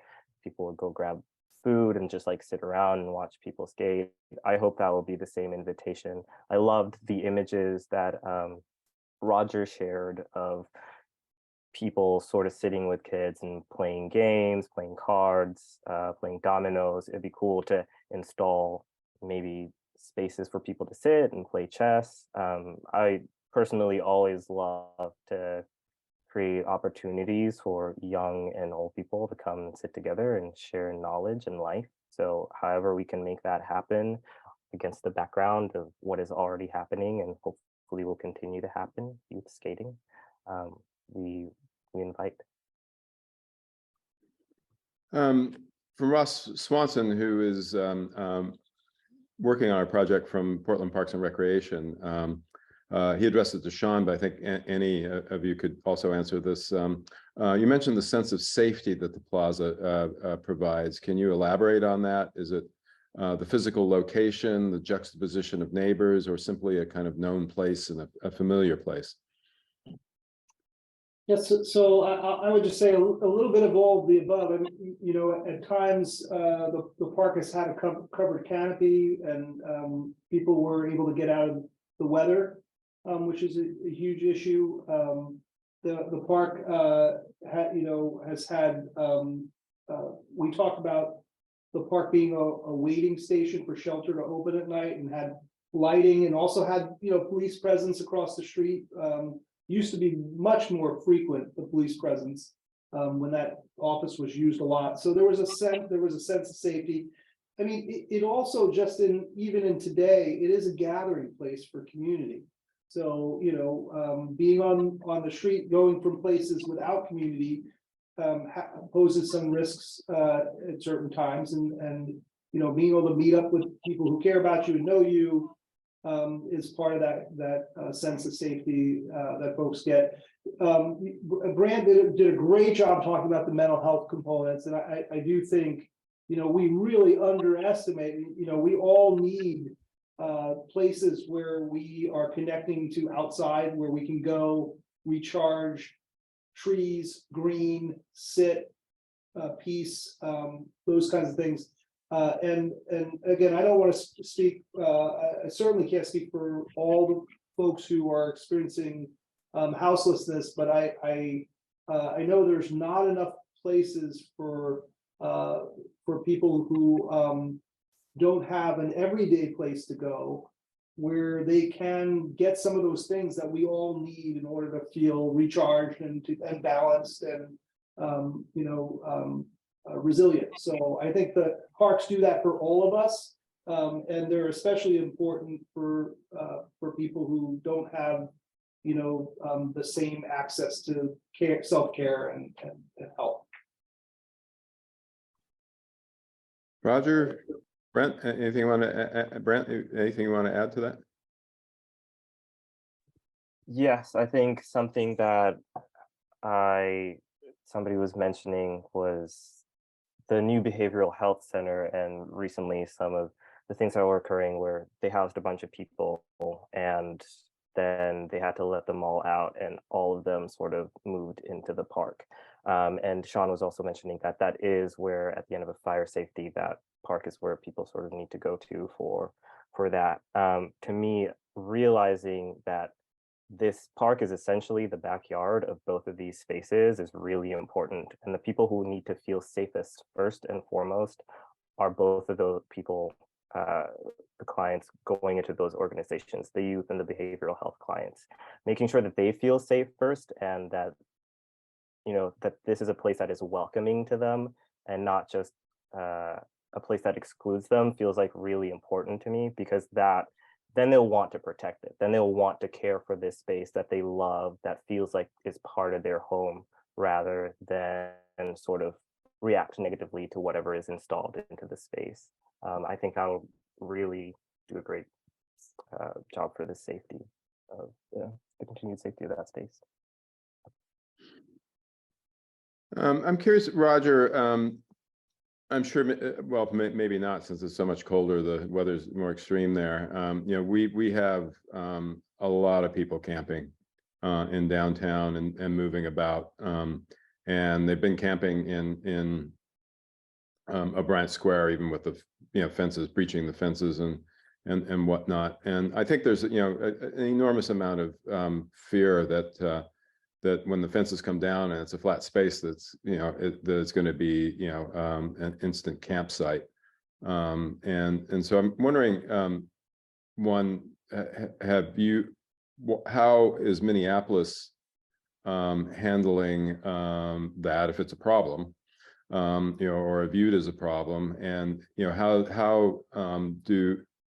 people would go grab food and just like sit around and watch people skate. I hope that will be the same invitation. I loved the images that Roger shared of people sort of sitting with kids and playing games, playing cards, playing dominoes. It'd be cool to install maybe spaces for people to sit and play chess. I personally always love to create opportunities for young and old people to come and sit together and share knowledge and life. So however we can make that happen against the background of what is already happening and hopefully will continue to happen, youth skating, we invite. From Ross Swanson, who is working on a project from Portland Parks and Recreation, he addressed it to Sean, but I think any of you could also answer this. You mentioned the sense of safety that the plaza provides. Can you elaborate on that? Is it the physical location, the juxtaposition of neighbors, or simply a kind of known place and a familiar place? Yes, so I would just say a little bit of all of the above. I mean, at times the park has had a covered canopy, and people were able to get out of the weather, which is a huge issue. The park has had. We talked about the park being a waiting station for shelter to open at night, and had lighting, and also had police presence across the street. Used to be much more frequent, the police presence, when that office was used a lot. So there was a sense of safety. I mean, it also just even in today, it is a gathering place for community. So being on the street, going from places without community, poses some risks at certain times, and being able to meet up with people who care about you and know you, is part of that sense of safety that folks get. Grant did a great job talking about the mental health components, and I do think, we really underestimate. We all need places where we are connecting to outside, where we can go recharge, trees, green, sit, peace, those kinds of things. And again, I don't want to speak, I certainly can't speak for all the folks who are experiencing houselessness, but I know there's not enough places for people who don't have an everyday place to go, where they can get some of those things that we all need in order to feel recharged and balanced and resilient. So I think the parks do that for all of us, and they're especially important for people who don't have the same access to care, self-care, and help. Roger, Brent, anything you want to Brent, anything you want to add to that? Yes, I think something that somebody was mentioning was the new behavioral health center, and recently some of the things that were occurring where they housed a bunch of people and then they had to let them all out, and all of them sort of moved into the park. And Sean was also mentioning that that is where, at the end of a fire safety, that park is where people sort of need to go to for that. To me, realizing that this park is essentially the backyard of both of these spaces is really important. And the people who need to feel safest first and foremost are both of those people, the clients going into those organizations, the youth and the behavioral health clients, making sure that they feel safe first, and that, that this is a place that is welcoming to them and not just a place that excludes them, feels like really important to me, because then they'll want to protect it. Then they'll want to care for this space that they love, that feels like is part of their home, rather than sort of react negatively to whatever is installed into the space. I think that'll really do a great job for the safety of the continued safety of that space. I'm curious, Roger. I'm sure, well, maybe not, since it's so much colder, the weather's more extreme there. We have a lot of people camping in downtown and moving about, and they've been camping in O'Brien Square, even with the fences, breaching the fences and whatnot. And I think there's an enormous amount of fear that when the fences come down and it's a flat space, that's that it's going to be an instant campsite. And so I'm wondering, how is Minneapolis handling that, if it's a problem, or viewed as a problem, and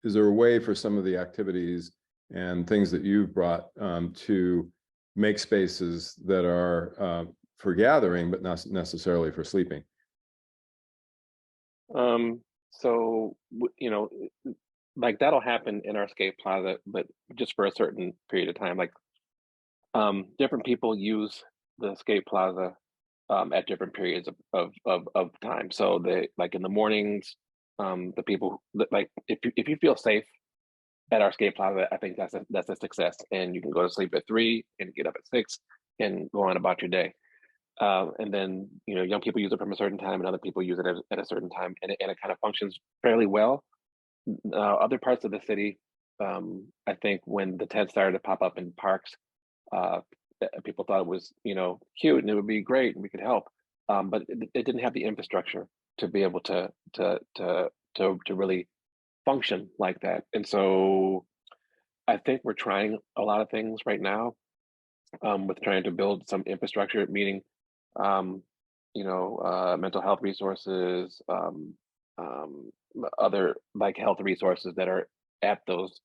is there a way for some of the activities and things that you've brought to make spaces that are for gathering, but not necessarily for sleeping? So, like that'll happen in our skate plaza, but just for a certain period of time. Like, different people use the skate plaza at different periods of time. So they, like in the mornings, the people like, if you feel safe at our skate plaza, I think that's a success. And you can go to sleep at 3 and get up at 6 and go on about your day. And then young people use it from a certain time, and other people use it at a certain time, and it kind of functions fairly well. Other parts of the city, I think when the tents started to pop up in parks, people thought it was cute and it would be great and we could help, but it didn't have the infrastructure to be able to really function like that. And so I think we're trying a lot of things right now, with trying to build some infrastructure, meaning mental health resources, other like health resources that are at those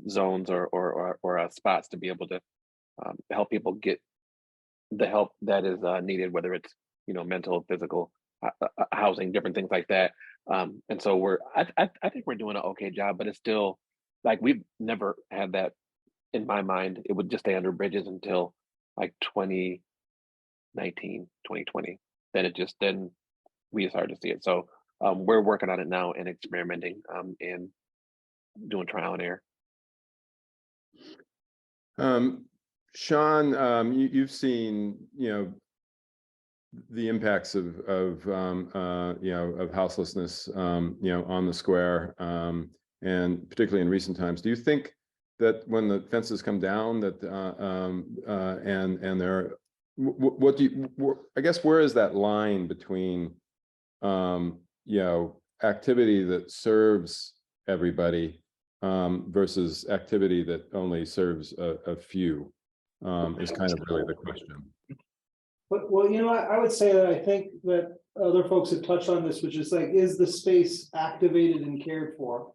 zones or spots, to be able to help people get the help that is needed, whether it's mental, physical, housing, different things like that. And so I think we're doing an okay job, but it's still like we've never had that in my mind. It would just stay under bridges until like 2019, 2020. Then we started to see it. So we're working on it now and experimenting and doing trial and error. Sean, you've seen, the impacts of houselessness, on the square, and particularly in recent times. Do you think that when the fences come down, that and there, what do you? I guess where is that line between, activity that serves everybody versus activity that only serves a few? Is kind of really the question. But, well, I would say that I think that other folks have touched on this, which is like, is the space activated and cared for?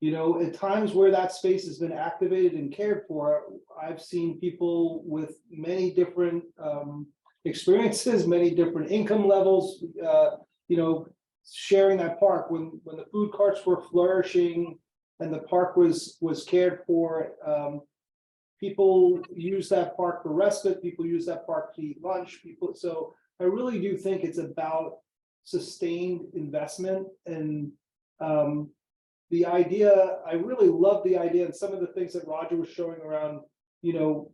At times where that space has been activated and cared for, I've seen people with many different experiences, many different income levels, sharing that park. When the food carts were flourishing and the park was cared for, people use that park for respite, people use that park to eat lunch, so I really do think it's about sustained investment. And the idea, I really love the idea, and some of the things that Roger was showing around,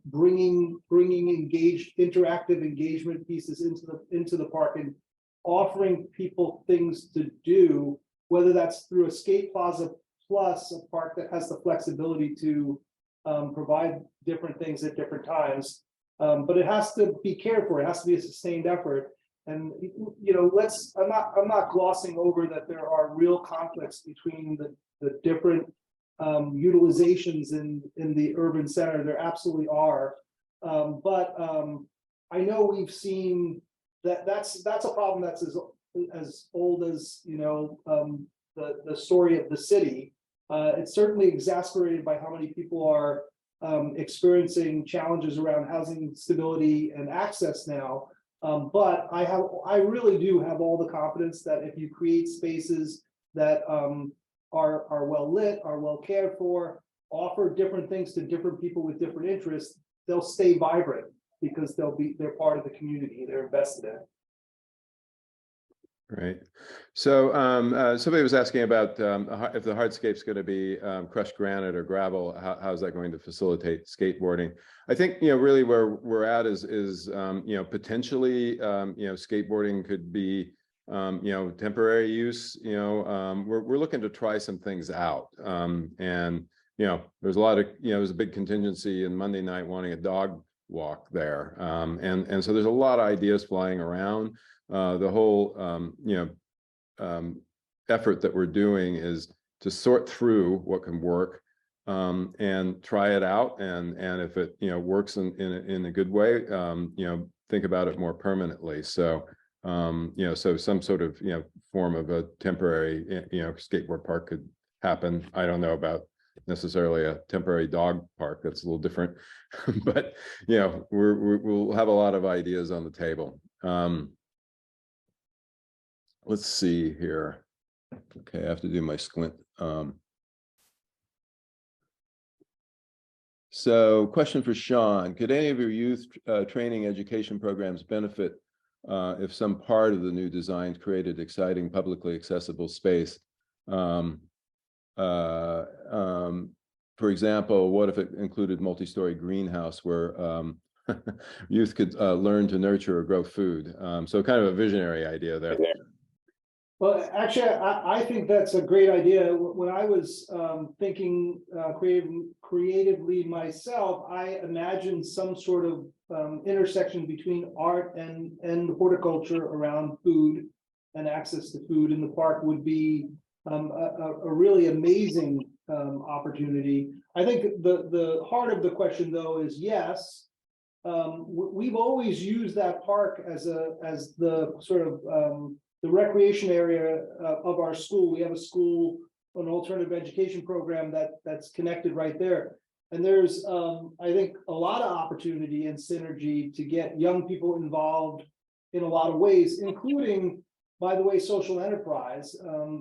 bringing interactive engagement pieces into the park and offering people things to do, whether that's through a skate plaza plus a park that has the flexibility to provide different things at different times, but it has to be cared for. It has to be a sustained effort. And I'm not glossing over that there are real conflicts between the different utilizations in the urban center. There absolutely are, but I know we've seen that's a problem that's as old as the story of the city. It's certainly exacerbated by how many people are experiencing challenges around housing stability and access now. But I really do have all the confidence that if you create spaces that are well lit, are well cared for, offer different things to different people with different interests, they'll stay vibrant because they're part of the community. They're invested in it. Right. So somebody was asking about if the hardscape's going to be crushed granite or gravel. How's that going to facilitate skateboarding? I think really where we're at is potentially skateboarding could be temporary use. We're looking to try some things out, and there's a lot of there's a big contingency in Monday night wanting a dog walk there, and so there's a lot of ideas flying around. The whole effort that we're doing is to sort through what can work and try it out, and if it works in a good way, think about it more permanently. So so some sort of form of a temporary skateboard park could happen. I don't know about necessarily a temporary dog park. That's a little different, but we'll have a lot of ideas on the table. Let's see here. Okay, I have to do my squint. So question for Sean: could any of your youth training education programs benefit if some part of the new design created exciting publicly accessible space? For example, what if it included multi-story greenhouse where youth could learn to nurture or grow food? So kind of a visionary idea there. Well, actually, I think that's a great idea. When I was thinking creatively myself, I imagined some sort of intersection between art and horticulture around food, and access to food in the park would be a really amazing opportunity. I think the heart of the question, though, is yes. We've always used that park as the sort of the recreation area of our school. We have a school, an alternative education program that's connected right there. And there's, I think, a lot of opportunity and synergy to get young people involved in a lot of ways, including, by the way, social enterprise.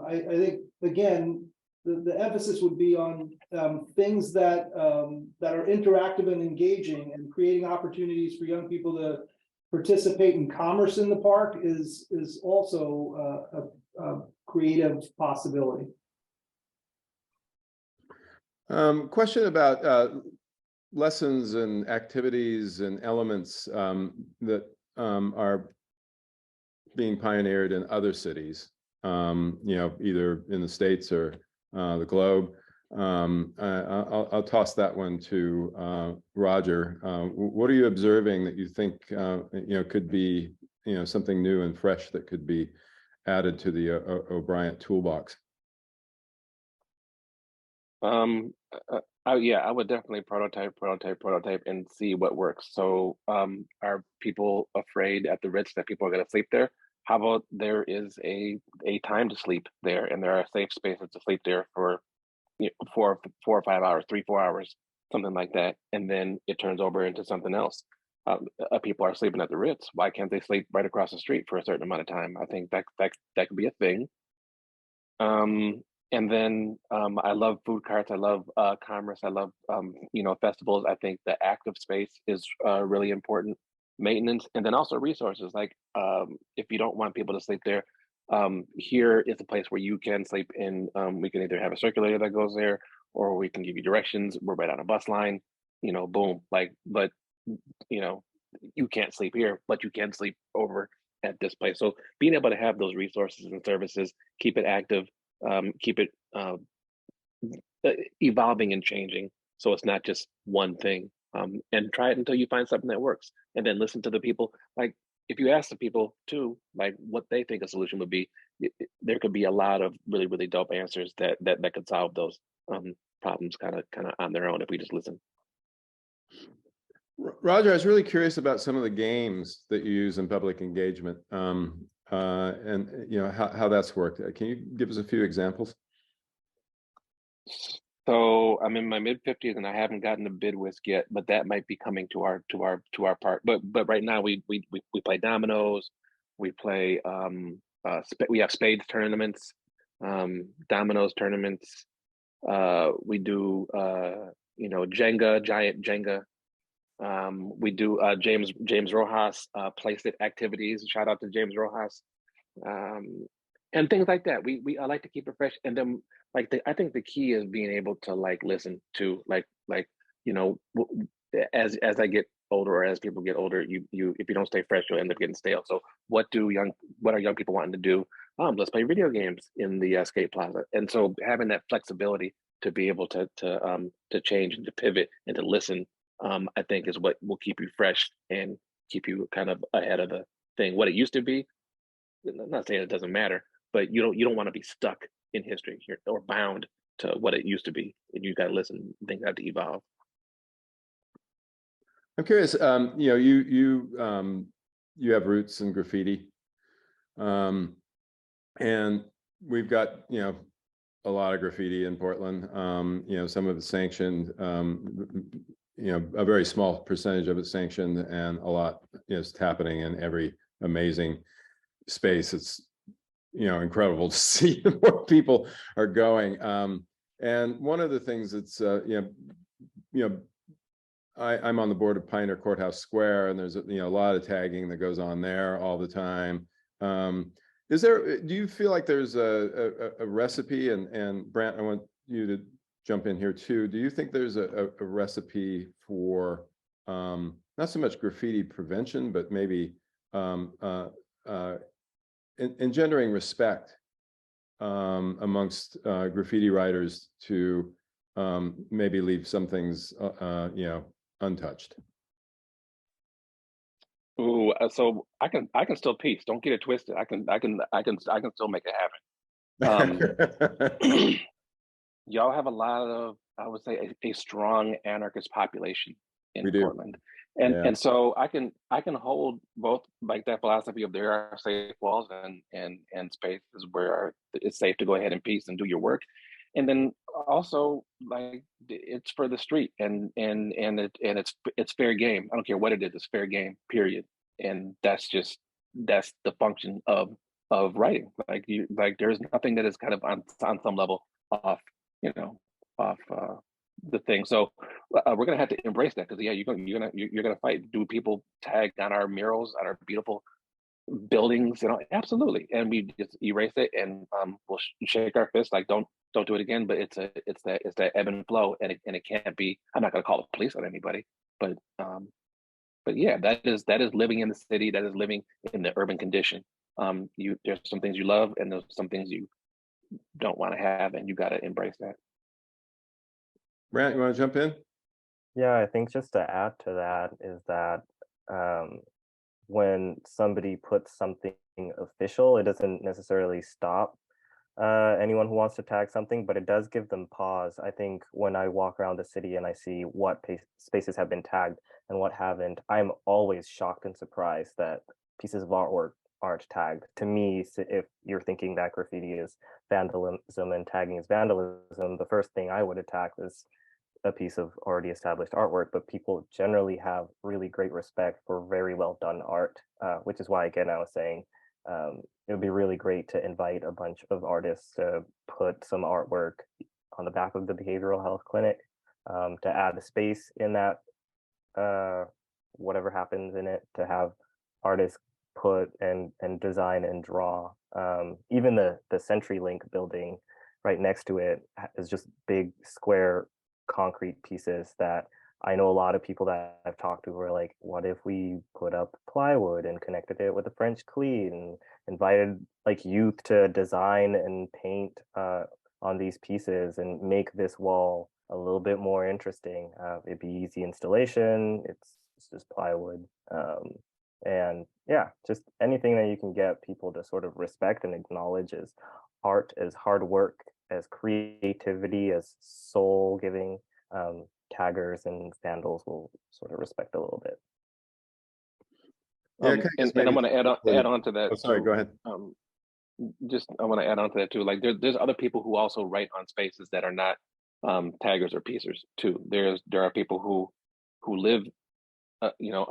I think, again, the emphasis would be on things that that are interactive and engaging, and creating opportunities for young people to participate in commerce in the park is also a creative possibility. Question about lessons and activities and elements that are being pioneered in other cities, either in the States or the globe. I'll toss that one to Roger. What are you observing that you think could be something new and fresh that could be added to the O'Brien toolbox? Yeah, I would definitely prototype and see what works. So are people afraid at the Ritz that people are going to sleep there? How about there is a time to sleep there, and there are safe spaces to sleep there for 4 or 5 hours, 3-4 hours, something like that, and then it turns over into something else. People are sleeping at the Ritz. Why can't they sleep right across the street for a certain amount of time? I think that could be a thing. And then I love food carts. I love commerce. I love festivals. I think the active space is really important. Maintenance, and then also resources. Like if you don't want people to sleep there, here is a place where you can sleep in. We can either have a circulator that goes there, or we can give you directions. We're right on a bus line. Boom. But you can't sleep here, but you can sleep over at this place. So being able to have those resources and services, keep it active, keep it evolving and changing, so it's not just one thing. And try it until you find something that works, and then listen to the people. Like if you ask the people too, like what they think a solution would be, there could be a lot of really, really dope answers that could solve those problems kind of on their own if we just listen. Roger, I was really curious about some of the games that you use in public engagement, and how that's worked. Can you give us a few examples? So I'm in my mid-50s and I haven't gotten a bid whisk yet, but that might be coming to our park. But right now we play dominoes, we play we have spades tournaments, dominoes tournaments. We do Jenga, giant Jenga. We do James Rojas place it activities. Shout out to James Rojas. And things like that. I like to keep it fresh, and then I think the key is being able to listen to as I get older, or as people get older, you if you don't stay fresh, you'll end up getting stale. So what are young people wanting to do? Let's play video games in the skate plaza. And so having that flexibility to be able to change and to pivot and to listen, I think is what will keep you fresh and keep you kind of ahead of the thing. What it used to be, I'm not saying it doesn't matter, but you don't want to be stuck in history here or bound to what it used to be. And you got to listen. Things have to evolve. I'm curious. You have roots in graffiti, and we've got a lot of graffiti in Portland. Some of it sanctioned. A very small percentage of it sanctioned, and a lot is happening in every amazing space. It's incredible to see where people are going. And one of the things that's I'm on the board of Pioneer Courthouse Square, and there's a lot of tagging that goes on there all the time. Do you feel like there's a recipe? And Brant, I want you to jump in here too. Do you think there's a recipe for not so much graffiti prevention, but maybe engendering respect amongst graffiti writers to maybe leave some things untouched? Ooh, so I can still piece. Don't get it twisted. I can still make it happen. Y'all have a lot of, I would say, a strong anarchist population in Portland. And so I can hold both that philosophy of there are safe walls and spaces where it's safe to go ahead and piece and do your work, and then also it's for the street and it's fair game. I don't care what it is, it's fair game, period. And that's the function of writing. There's nothing that is kind of on some level off off the thing. So we're gonna have to embrace that, because yeah, you're gonna fight. Do people tag on our murals, on our beautiful buildings? Absolutely. And we just erase it, and we'll shake our fist like, don't do it again. But it's that ebb and flow, and it can't be. I'm not gonna call the police on anybody, but yeah, that is living in the city. That is living in the urban condition. There's some things you love, and there's some things you don't want to have, and you got to embrace that. Brant, you want to jump in? Yeah, I think just to add to that is that when somebody puts something official, it doesn't necessarily stop anyone who wants to tag something, but it does give them pause. I think when I walk around the city and I see what spaces have been tagged and what haven't, I'm always shocked and surprised that pieces of artwork aren't tagged. To me, if you're thinking that graffiti is vandalism and tagging is vandalism, the first thing I would attack is a piece of already established artwork. But people generally have really great respect for very well done art, which is why, again, I was saying it would be really great to invite a bunch of artists to put some artwork on the back of the behavioral health clinic, to add a space in that, whatever happens in it, to have artists put and design and draw. Even the CenturyLink building right next to it is just big square concrete pieces that I know a lot of people that I've talked to were like, what if we put up plywood and connected it with a French cleat and invited like youth to design and paint on these pieces and make this wall a little bit more interesting. It'd be easy installation. It's just plywood. And yeah, just anything that you can get people to sort of respect and acknowledge as art, as hard work, as creativity, as soul giving. Taggers and vandals will sort of respect a little bit. Yeah, and I'm going to add on to that. Oh, sorry, too. go ahead. I want to add on to that too. Like there's other people who also write on spaces that are not taggers or piecers too. There are people who live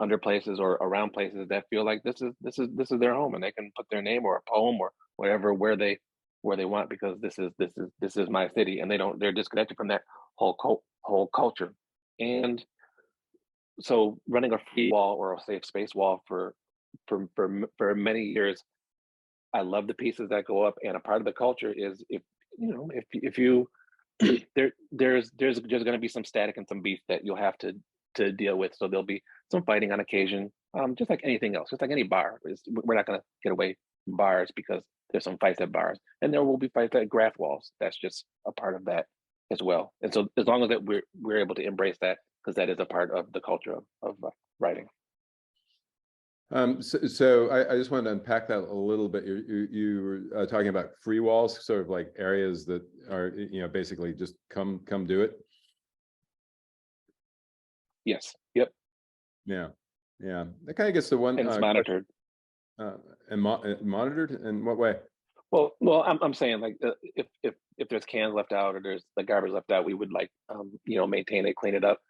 under places or around places that feel like this is their home, and they can put their name or a poem or whatever where they want, because this is my city, and they're disconnected from that whole culture. And so running a free wall or a safe space wall for many years, I love the pieces that go up. And a part of the culture is if you there's going to be some static and some beef that you'll have to deal with. So there'll be some fighting on occasion, just like anything else, just like any bar. We're not going to get away from bars because there's some fights at bars, and there will be fights at graph walls. That's just a part of that as well. And so as long as that we're able to embrace that, because that is a part of the culture of writing. So I just wanted to unpack that a little bit. You were talking about free walls, sort of like areas that are basically just come do it. Yes. Yep. Yeah. That kind of gets to one. And it's monitored. Monitored in what way? Well, I'm saying, like, if there's cans left out or there's the garbage left out, we would like maintain it, clean it up,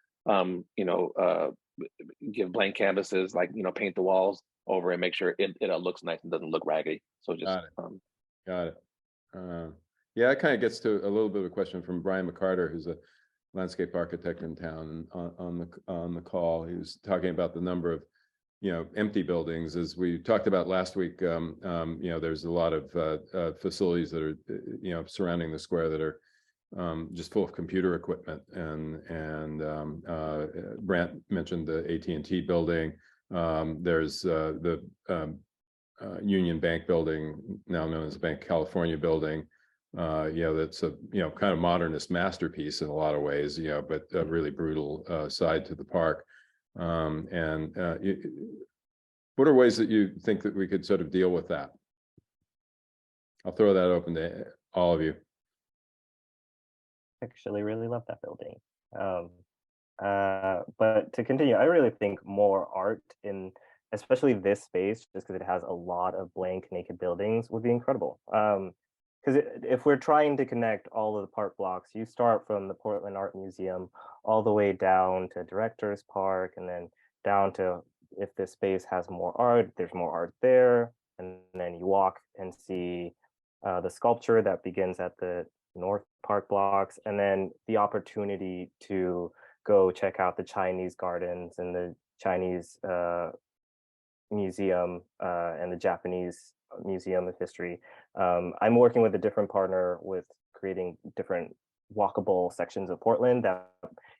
give blank canvases, like paint the walls over and make sure it looks nice and doesn't look raggedy. So just Got it. Yeah, it kind of gets to a little bit of a question from Brian McCarter, who's a landscape architect in town. On the call, he was talking about the number of empty buildings. As we talked about last week, there's a lot of facilities that are surrounding the square that are just full of computer equipment, and Brant mentioned the AT&T building. There's the Union Bank building, now known as Bank California building. That's a kind of modernist masterpiece in a lot of ways, but a really brutal side to the park. What are ways that you think that we could sort of deal with that? I'll throw that open to all of you. I actually really love that building. But to continue, I really think more art in especially this space, just because it has a lot of blank naked buildings, would be incredible. Because if we're trying to connect all of the park blocks, you start from the Portland Art Museum all the way down to Directors Park, and then down to, if this space has more art, there's more art there. And then you walk and see the sculpture that begins at the North Park blocks, and then the opportunity to go check out the Chinese gardens and the Chinese museum and the Japanese Museum of History. I'm working with a different partner with creating different walkable sections of Portland that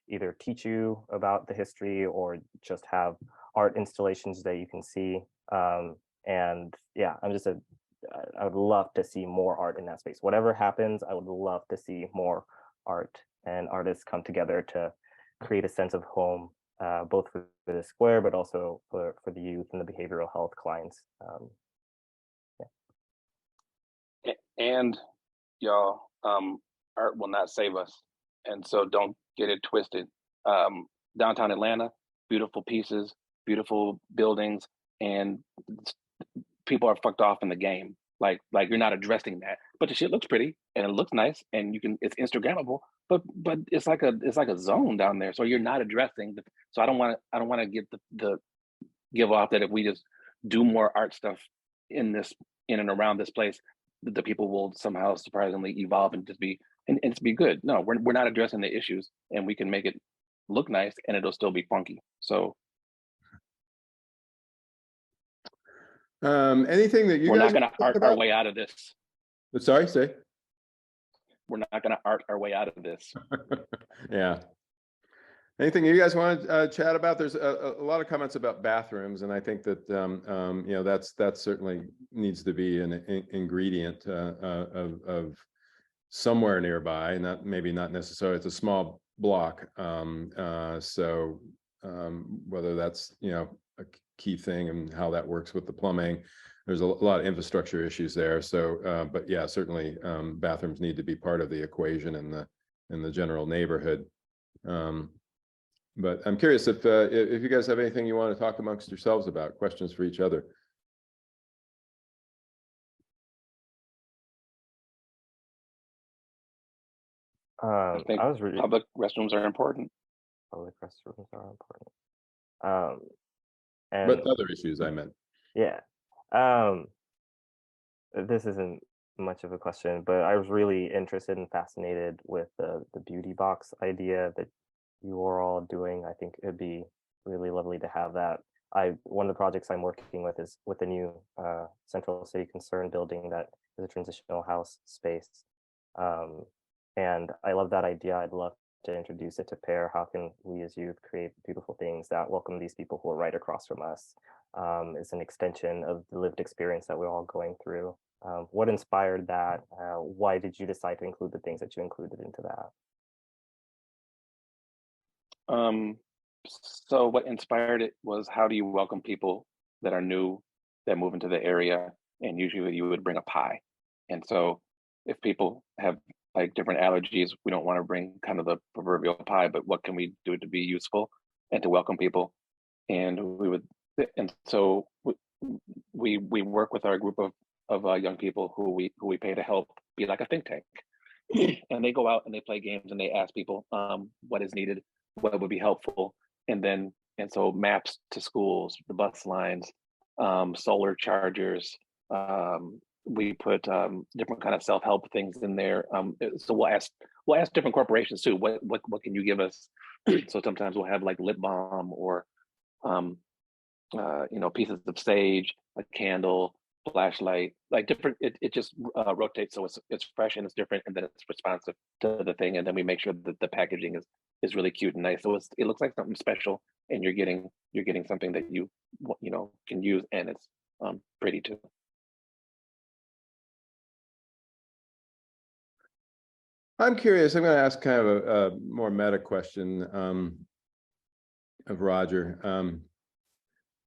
either teach you about the history or just have art installations that you can see. And yeah, I would love to see more art in that space. Whatever happens, I would love to see more art and artists come together to create a sense of home, both for the square, but also for the youth and the behavioral health clients. And y'all, art will not save us. And so don't get it twisted. Downtown Atlanta, beautiful pieces, beautiful buildings, and people are fucked off in the game. Like you're not addressing that, but the shit looks pretty and it looks nice and it's Instagrammable, but it's like a zone down there. So you're not addressing so I don't want to get the give off that if we just do more art stuff in and around this place, the people will somehow surprisingly evolve and just be and it's be good. No, we're not addressing the issues, and we can make it look nice and it'll still be funky. So anything that you we're guys not going to art our way out of this. Sorry, say. We're not going to art our way out of this. Yeah. Anything you guys want to chat about? There's a lot of comments about bathrooms, and I think that you know that certainly needs to be an ingredient of somewhere nearby, maybe not necessarily. It's a small block, so whether that's a key thing and how that works with the plumbing. There's a lot of infrastructure issues there. So, but yeah, certainly bathrooms need to be part of the equation in the general neighborhood. But I'm curious if you guys have anything you want to talk amongst yourselves about, questions for each other. I think public restrooms are important. Public restrooms are important. But other issues I meant. Yeah. This isn't much of a question, but I was really interested and fascinated with the beauty box idea that you are all doing. I think it'd be really lovely to have that. One of the projects I'm working with is with the new Central City Concern building that is a transitional house space. And I love that idea. I'd love to introduce it to Pear. How can we as youth create beautiful things that welcome these people who are right across from us? It's an extension of the lived experience that we're all going through. What inspired that? Why did you decide to include the things that you included into that? So what inspired it was, how do you welcome people that are new, that move into the area? And usually you would bring a pie. And so if people have like different allergies, we don't want to bring kind of the proverbial pie, but what can we do to be useful and to welcome people? And so we work with our group of young people who we pay to help be like a think tank. And they go out and they play games and they ask people what is needed, what would be helpful, and so maps to schools, the bus lines, solar chargers. We put different kind of self-help things in there. So we'll ask different corporations too. What can you give us? So sometimes we'll have like lip balm or pieces of sage, a candle, flashlight, like different. It just rotates, so it's fresh and it's different, and then it's responsive to the thing. And then we make sure that the packaging is really cute and nice, so it looks like something special, and you're getting something that you can use, and it's pretty too. I'm curious. I'm going to ask kind of a more meta question of Roger.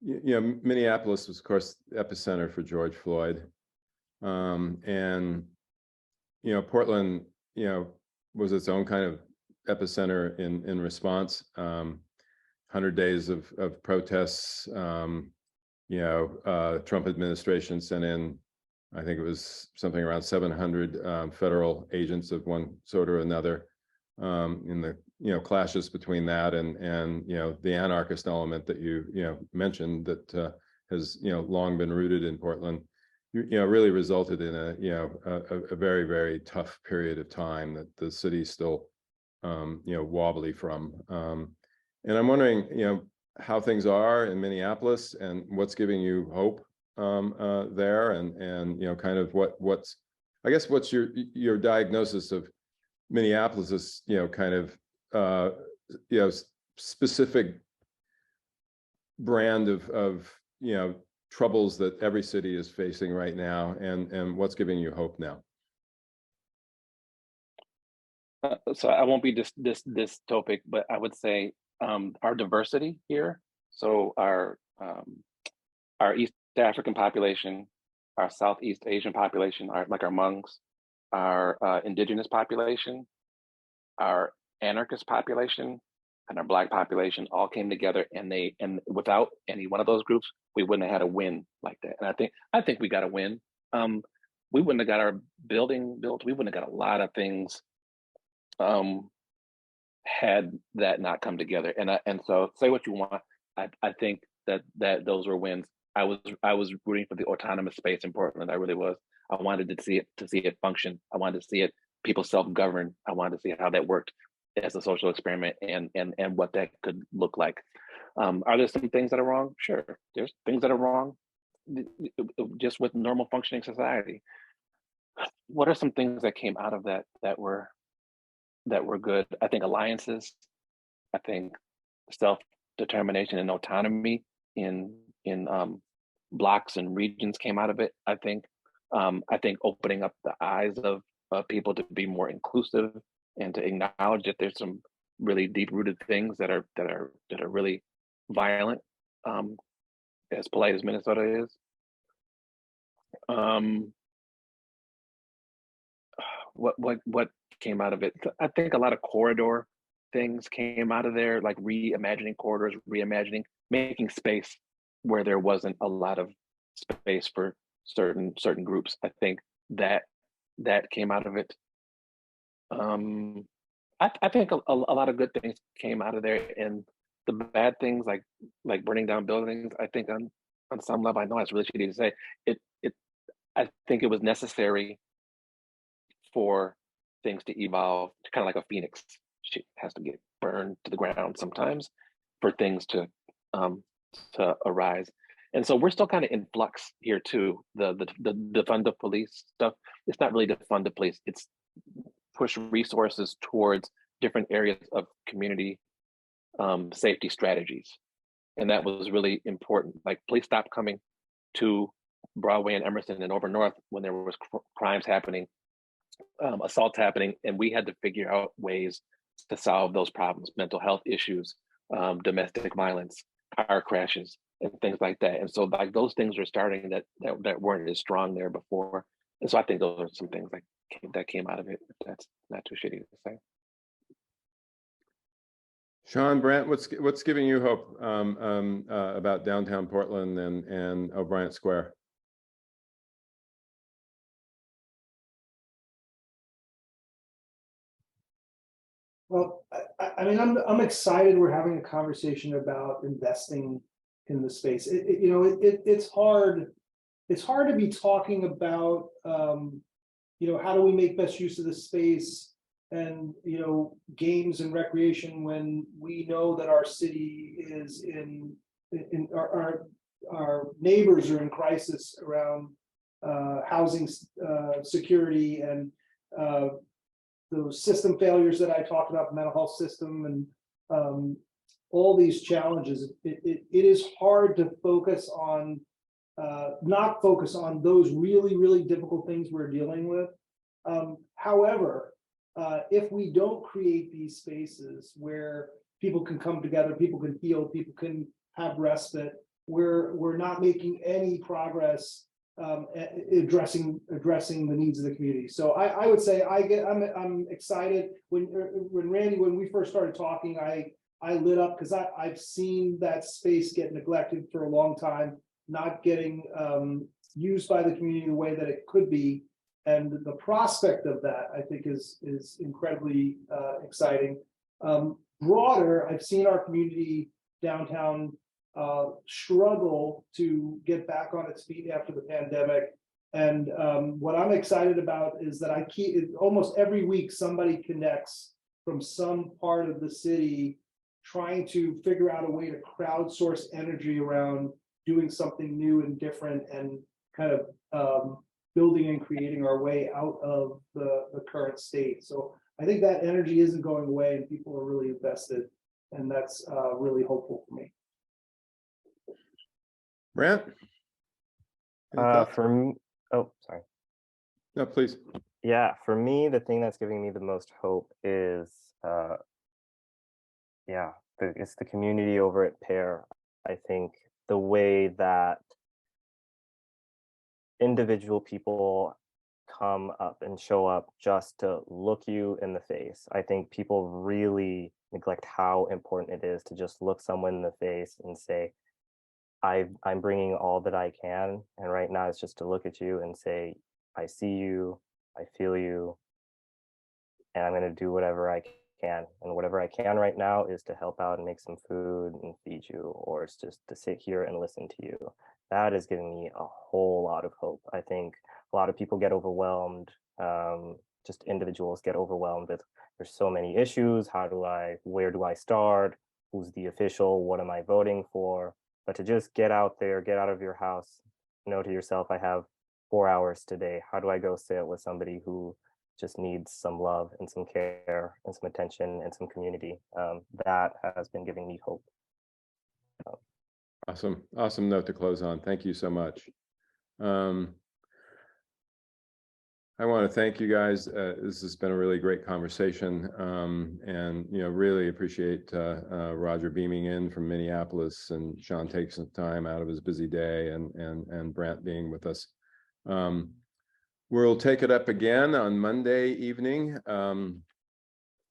Minneapolis was, of course, the epicenter for George Floyd, and Portland, was its own kind of epicenter in response. 100 days of protests. Trump administration sent in, I think it was something around 700 federal agents of one sort or another, in the clashes between that and the anarchist element that you mentioned that has long been rooted in Portland. really resulted in a very, very tough period of time that the city's still, wobbly from. And I'm wondering, how things are in Minneapolis and what's giving you hope there, and kind of what's, I guess, what's your diagnosis of Minneapolis, kind of, specific brand of troubles that every city is facing right now, and what's giving you hope now? So I won't be this topic, but I would say our diversity here. So our East African population, our Southeast Asian population, our Hmongs, our indigenous population, our anarchist population, and our Black population all came together, and without any one of those groups, we wouldn't have had a win like that. And I think we got a win. We wouldn't have got our building built. We wouldn't have got a lot of things had that not come together. And so say what you want. I think that those were wins. I was rooting for the autonomous space in Portland. I really was. I wanted to see it function. I wanted to see it people self-govern. I wanted to see how that worked as a social experiment, and what that could look like. Are there some things that are wrong? Sure, there's things that are wrong just with normal functioning society. What are some things that came out of that were good? I think alliances. I think self-determination and autonomy in blocks and regions came out of it. I think opening up the eyes of people to be more inclusive and to acknowledge that there's some really deep-rooted things that are really violent, as polite as Minnesota is. What came out of it? I think a lot of corridor things came out of there, like reimagining corridors, making space where there wasn't a lot of space for certain groups. I think that came out of it. I think a lot of good things came out of there, and the bad things like burning down buildings, I think on some level, I know it's really shitty to say, I think it was necessary for things to evolve, kind of like a phoenix. She has to get burned to the ground sometimes for things to arise. And so we're still kind of in flux here too. The defund the police stuff, it's not really defund the police, it's push resources towards different areas of community safety strategies. And that was really important. Like, police stopped coming to Broadway and Emerson and over north when there was crimes happening, assaults happening, and we had to figure out ways to solve those problems: mental health issues, domestic violence, car crashes, and things like that. And so like those things are starting that weren't as strong there before. And so I think those are some things that came out of it. If that's not too shitty to say. Sean, Brant, what's giving you hope about downtown Portland and O'Brien Square? Well, I mean, I'm excited we're having a conversation about investing in the space. It's hard to be talking about, how do we make best use of the space and, games and recreation when we know that our city is in our neighbors are in crisis around housing security and those system failures that I talked about, the mental health system, and all these challenges. It is hard to focus on, not focus on those really, really difficult things we're dealing with. However, if we don't create these spaces where people can come together, people can heal, people can have respite, we're not making any progress addressing the needs of the community. So I would say I'm excited when Randy, when we first started talking, I lit up because I've seen that space get neglected for a long time, not getting used by the community the way that it could be. And the prospect of that, I think, is incredibly exciting. Broader, I've seen our community downtown struggle to get back on its feet after the pandemic. And what I'm excited about is that almost every week somebody connects from some part of the city trying to figure out a way to crowdsource energy around doing something new and different and kind of building and creating our way out of the current state. So I think that energy isn't going away and people are really invested, and that's really hopeful for me. Brant? Any thoughts? For me, oh, sorry. No, please. Yeah, for me, the thing that's giving me the most hope is, it's the community over at Pear. I think the way that individual people come up and show up just to look you in the face. I think people really neglect how important it is to just look someone in the face and say, I'm bringing all that I can. And right now it's just to look at you and say, I see you, I feel you, and I'm going to do whatever I can. And whatever I can right now is to help out and make some food and feed you, or it's just to sit here and listen to you. That is giving me a whole lot of hope. I think a lot of people get overwhelmed. Just individuals get overwhelmed with there's so many issues. Where do I start? Who's the official? What am I voting for? But to just get out there, get out of your house, know to yourself, I have 4 hours today. How do I go sit with somebody who just needs some love and some care and some attention and some community? That has been giving me hope. Awesome note to close on. Thank you so much. I want to thank you guys. This has been a really great conversation, and really appreciate Roger beaming in from Minneapolis and Sean taking some time out of his busy day, and Brant being with us. We'll take it up again on Monday evening.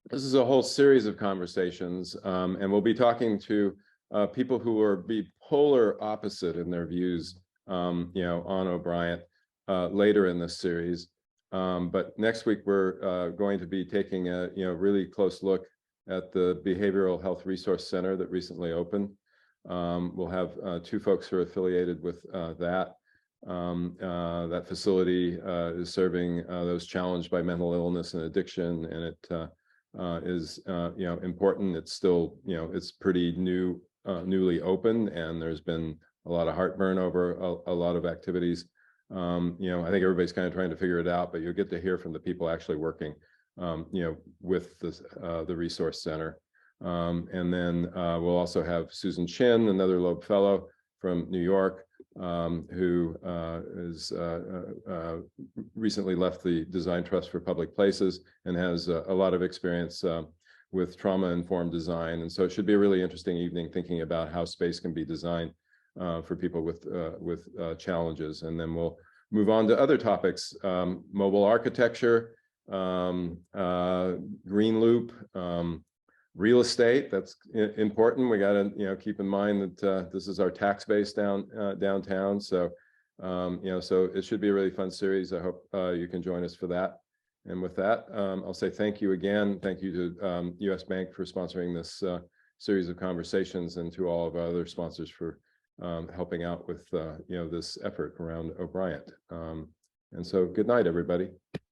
This is a whole series of conversations, and we'll be talking to people who be polar opposite in their views, on O'Brien later in this series. But next week we're going to be taking a really close look at the Behavioral Health Resource Center that recently opened. We'll have 2 folks who are affiliated with that. That facility is serving those challenged by mental illness and addiction, and it is important. It's still it's pretty newly opened, and there's been a lot of heartburn over a lot of activities. I think everybody's kind of trying to figure it out, but you'll get to hear from the people actually working with the resource center. And then we'll also have Susan Chin, another Loeb Fellow from New York, who is recently left the Design Trust for Public Places and has a lot of experience with trauma-informed design. And so it should be a really interesting evening thinking about how space can be designed for people with challenges. And then we'll move on to other topics: mobile architecture, green loop, real estate. That's important. We got to keep in mind that this is our tax base downtown. So so it should be a really fun series. I hope you can join us for that. And with that, I'll say thank you again. Thank you to US Bank for sponsoring this series of conversations, and to all of our other sponsors for helping out with this effort around O'Brien. And so good night, everybody.